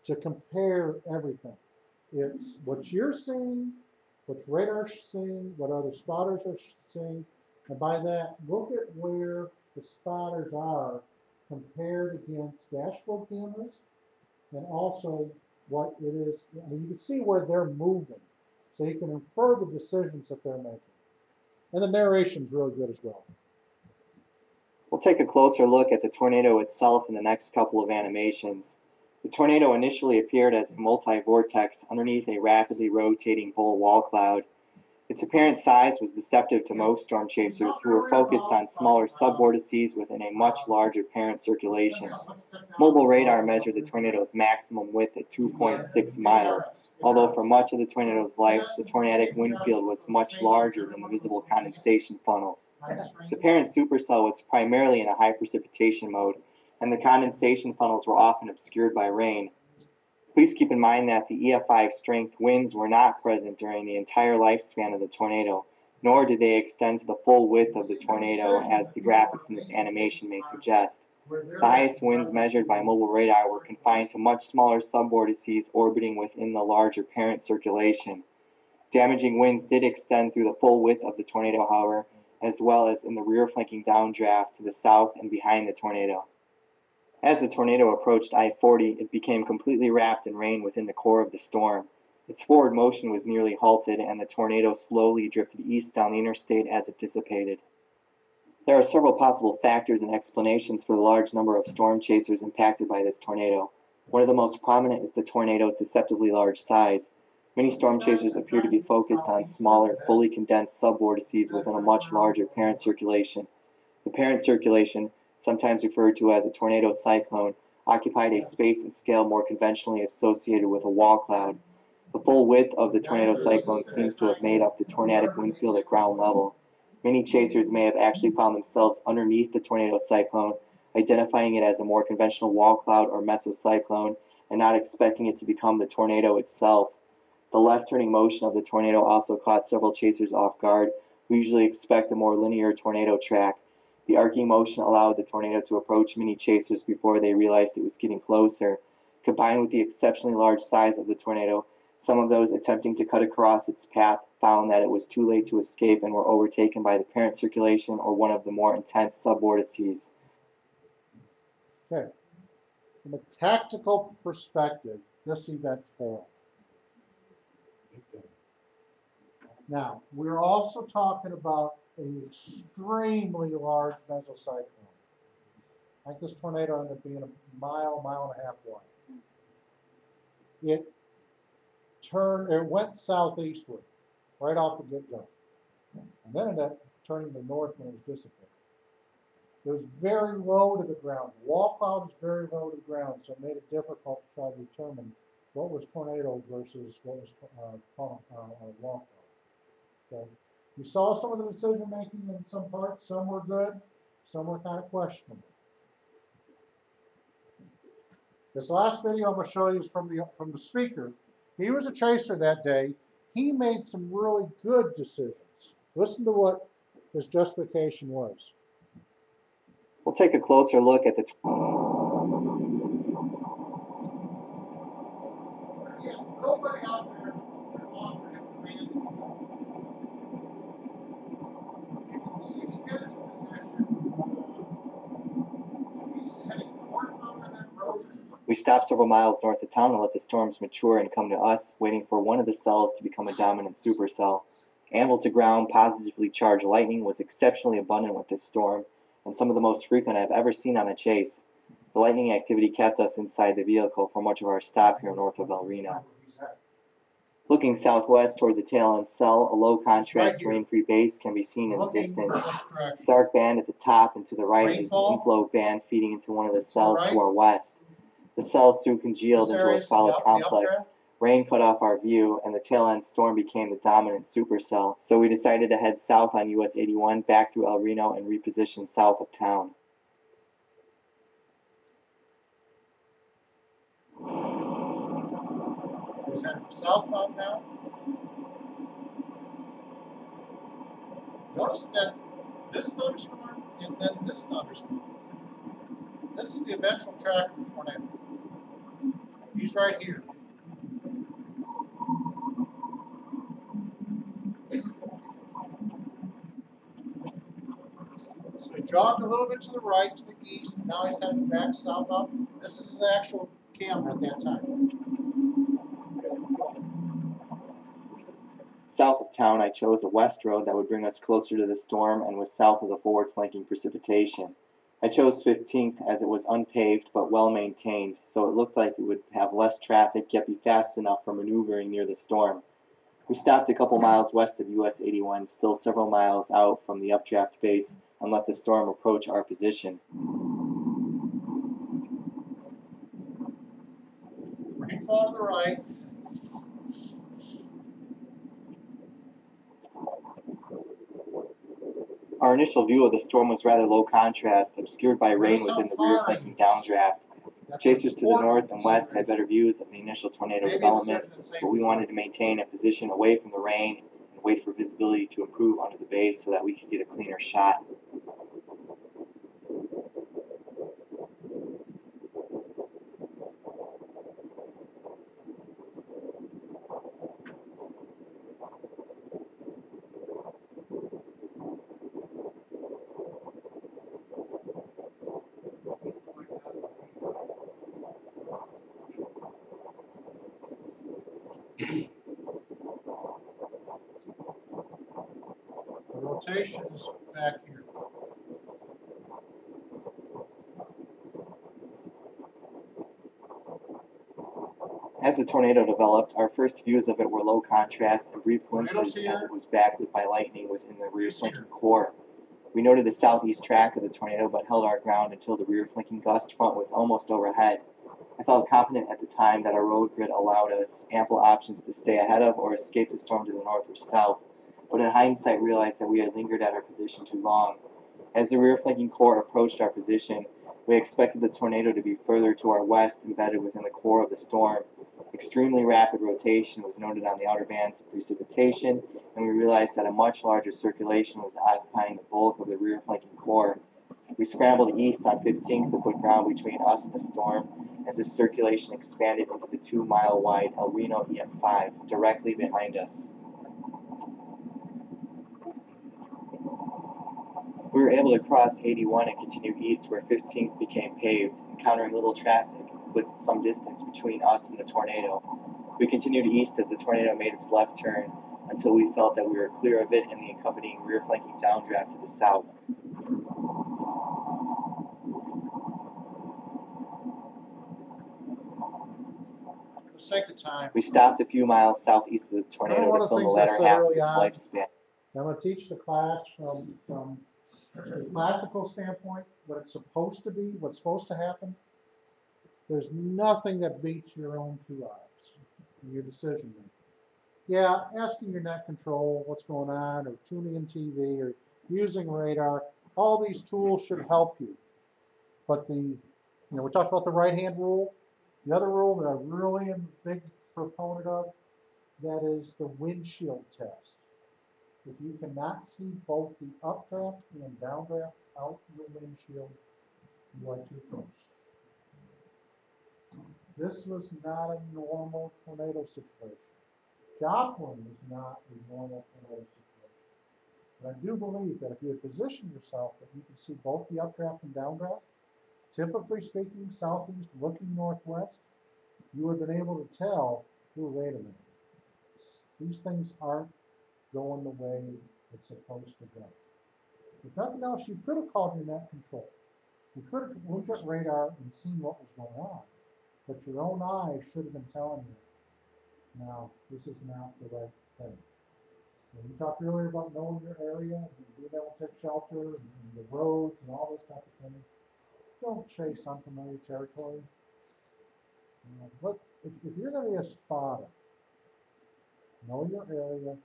to compare everything. It's what you're seeing, what radar's seeing, what other spotters are seeing, and by that, look at where the spotters are compared against dashboard cameras, and also what it is. I mean, you can see where they're moving, so you can infer the decisions that they're making. And the narration's really good as well. We'll take a closer look at the tornado itself in the next couple of animations. The tornado initially appeared as a multi-vortex underneath a rapidly rotating bull wall cloud. Its apparent size was deceptive to most storm chasers who were focused on smaller subvortices within a much larger parent circulation. Mobile radar measured the tornado's maximum width at 2.6 miles, although for much of the tornado's life, the tornadic wind field was much larger than the visible condensation funnels. The parent supercell was primarily in a high precipitation mode, and the condensation funnels were often obscured by rain. Please keep in mind that the EF5 strength winds were not present during the entire lifespan of the tornado, nor did they extend to the full width of the tornado as the graphics in this animation may suggest. The highest winds measured by mobile radar were confined to much smaller subvortices orbiting within the larger parent circulation. Damaging winds did extend through the full width of the tornado, however, as well as in the rear flanking downdraft to the south and behind the tornado. As the tornado approached I-40, it became completely wrapped in rain within the core of the storm. Its forward motion was nearly halted, and the tornado slowly drifted east down the interstate as it dissipated. There are several possible factors and explanations for the large number of storm chasers impacted by this tornado. One of the most prominent is the tornado's deceptively large size. Many storm chasers appear to be focused on smaller, fully condensed subvortices within a much larger parent circulation. The parent circulation, sometimes referred to as a tornado cyclone, occupied a space and scale more conventionally associated with a wall cloud. The full width of the tornado cyclone seems to have made up the tornadic wind field at ground level. Many chasers may have actually found themselves underneath the tornado cyclone, identifying it as a more conventional wall cloud or mesocyclone, and not expecting it to become the tornado itself. The left-turning motion of the tornado also caught several chasers off guard, who usually expect a more linear tornado track. The arcing motion allowed the tornado to approach many chasers before they realized it was getting closer. Combined with the exceptionally large size of the tornado, some of those attempting to cut across its path found that it was too late to escape and were overtaken by the parent circulation or one of the more intense subvortices. Okay. From a tactical perspective, this event failed. Now, we're also talking about an extremely large mesocyclone. I think this tornado ended up being a mile, mile and a half wide. It went southeastward, right off the get-go. And then ended up turning to north when it was dissipated. It was very low to the ground. The wall cloud was very low to the ground, so it made it difficult to try to determine what was tornado versus what was wall cloud. Okay. You saw some of the decision making in some parts. Some were good, some were kind of questionable. This last video I'm going to show you is from the speaker. He was a chaser that day. He made some really good decisions. Listen to what his justification was. We'll take a closer look at the Nobody out there can offer him command and control. You can see his position. He's sitting northbound on that road. We stopped several miles north of town to let the storms mature and come to us, waiting for one of the cells to become a dominant supercell. Amble to ground, positively charged lightning was exceptionally abundant with this storm, and some of the most frequent I've ever seen on a chase. The lightning activity kept us inside the vehicle for much of our stop here north of El Reno. Looking southwest toward the tail end cell, a low contrast rain-free base can be seen in the distance. Dark band at the top and to the right is the inflow band feeding into one of the cells to our west. The cell soon congealed into a solid complex. Rain cut off our view, and the tail end storm became the dominant supercell. So we decided to head south on US 81 back through El Reno and reposition south of town. Is that southbound now? Notice that this thunderstorm and then this thunderstorm. This is the eventual track of the tornado. He's right here. So he jogged a little bit to the right, to the east, and now he's heading back southbound. This is his actual camera at that time. South of town, I chose a west road that would bring us closer to the storm and was south of the forward flanking precipitation. I chose 15th as it was unpaved but well maintained, so it looked like it would have less traffic yet be fast enough for maneuvering near the storm. We stopped a couple miles west of US 81, still several miles out from the updraft base, and let the storm approach our position. Rainfall to the right. Our initial view of the storm was rather low contrast, obscured by rain within the rear flanking downdraft. Chasers to the north and west had better views of the initial tornado development, but we wanted to maintain a position away from the rain and wait for visibility to improve under the base so that we could get a cleaner shot. The rotation is back here. As the tornado developed, our first views of it were low contrast and brief glimpses as it was backlit by lightning within the rear flanking core. We noted the southeast track of the tornado but held our ground until the rear flanking gust front was almost overhead. I felt confident at the time that our road grid allowed us ample options to stay ahead of or escape the storm to the north or south, but in hindsight realized that we had lingered at our position too long. As the rear flanking core approached our position, we expected the tornado to be further to our west, embedded within the core of the storm. Extremely rapid rotation was noted on the outer bands of precipitation, and we realized that a much larger circulation was occupying the bulk of the rear flanking core. We scrambled east on 15th to put ground between us and the storm as the circulation expanded into the 2-mile-wide El Reno EF5 directly behind us. We were able to cross 81 and continue east where 15th became paved, encountering little traffic with some distance between us and the tornado. We continued east as the tornado made its left turn until we felt that we were clear of it and the accompanying rear flanking downdraft to the south. For the sake of time, We stopped a few miles southeast of the tornado to film the latter half of its lifespan. I'm going to teach the class from a classical standpoint, what it's supposed to be, what's supposed to happen. There's nothing that beats your own two eyes in your decision making. Yeah, asking your net control what's going on, or tuning in TV, or using radar, all these tools should help you. But we talked about the right-hand rule. The other rule that I really am a big proponent of, that is the windshield test. If you cannot see both the updraft and downdraft out your windshield, you are too close. This was not a normal tornado situation. Joplin was not a normal tornado situation. But I do believe that if you had positioned yourself that you could see both the updraft and downdraft, typically speaking, southeast, looking northwest, you would have been able to tell, oh, wait a minute. These things aren't going the way it's supposed to go. If nothing else, you could have called your net control. You could have looked at radar and seen what was going on. But your own eyes should have been telling you, now, this is not the right thing. When you talked earlier about knowing your area, and being able to take shelter, and the roads, and all those type of things, don't chase unfamiliar territory. But if you're going to be a spotter, know your area,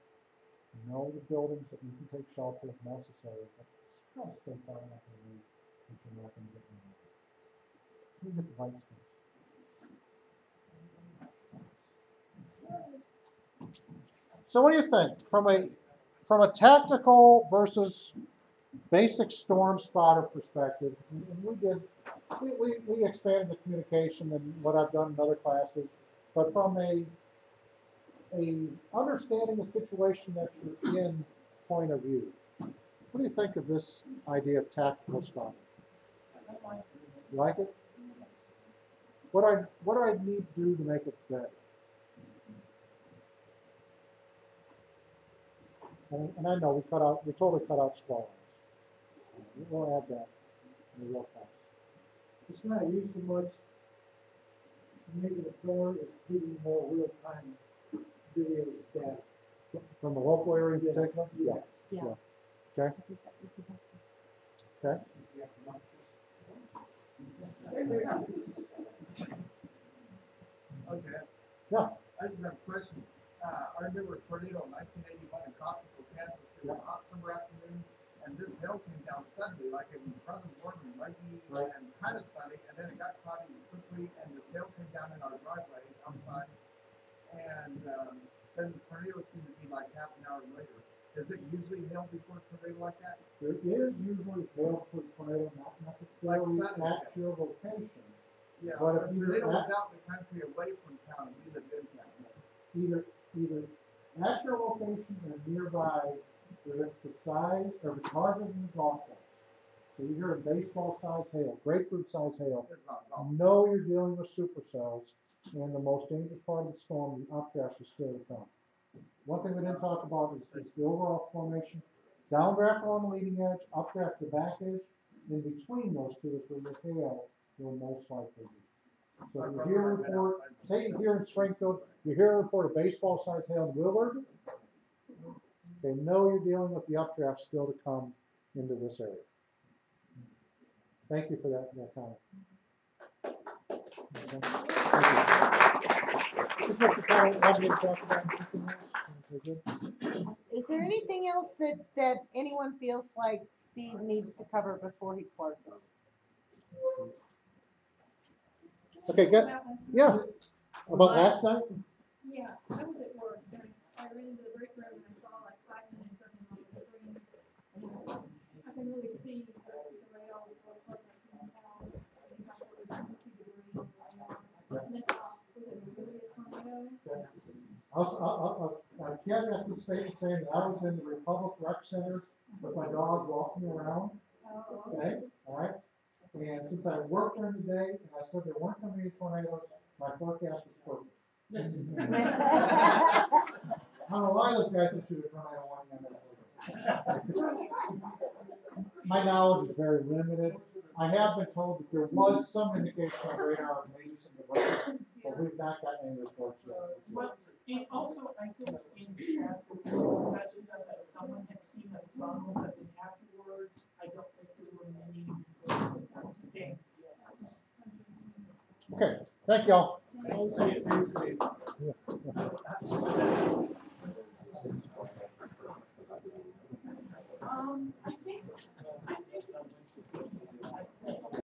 know the buildings that you can take shelter if necessary, but just try to stay far enough away that you're not going to get in. You get the right space. So what do you think from a tactical versus basic storm spotter perspective? And we expanded the communication and what I've done in other classes, but from a understanding the situation that you're in point of view, what do you think of this idea of tactical spotting? You like it? What do I need to do to make it better? And I know we totally cut out squall lines. We'll add that in the real class. It's not used so much making it better, it's giving more real-time video data. From the local area in particular? Yeah. Yeah. Okay. Okay. Okay. Yeah. I just have a question. I remember a tornado in 1981 in Coffeyville, Kansas. It was a hot summer afternoon, and this hail came down suddenly, like it was rather warm and muggy and kind of sunny, and then it got cloudy quickly, and this hail came down in our driveway outside, and then the tornado seemed to be like half an hour later. Does it usually hail before a tornado like that? There is usually hail for tornado, not necessarily at your location. Yeah, but the if tornado you're was out in the country away from town, and we lived in town. either at your location or nearby, if it's the size or it's larger than the golf course. So you hear a baseball size hail, grapefruit size hail. It's not golf. Know you're dealing with supercells, and the most dangerous part of the storm, the updraft is still to come. One thing we didn't talk about is the overall formation. Downdraft on the leading edge, updraft the back edge. In between those two is where your hail will most likely be. So if you hear a report, say you hear in Springfield, you hear a report of baseball sized hail in Willard, they know you're dealing with the updraft still to come into this area. Thank you for that comment. Okay. Is this what you kind of wanted me to talk about? Is there anything else that anyone feels like Steve needs to cover before he closes? Okay, good. Yeah. About last night? Yeah, I was at work, and I ran into the break room and I saw like 5 minutes of him on the screen. I can really see the radar was what it looks like from the town. He's not really, you see the green. And then, was it really a tornado? I can't get this statement saying that I was in the Republic Rec Center with my dog walking around. Okay, all right. And since I worked during the day and I said there weren't going to be tornadoes, my forecast was perfect. I don't know why those guys issued a tornado warning on that. My knowledge is very limited. I have been told that there was some indication of radar of maybe some diversion, but we've not gotten any reports yet. Well, and also, I think in chat, there was a discussion that someone had seen a funnel, but then afterwards, I don't think there were many. Okay, thank y'all. I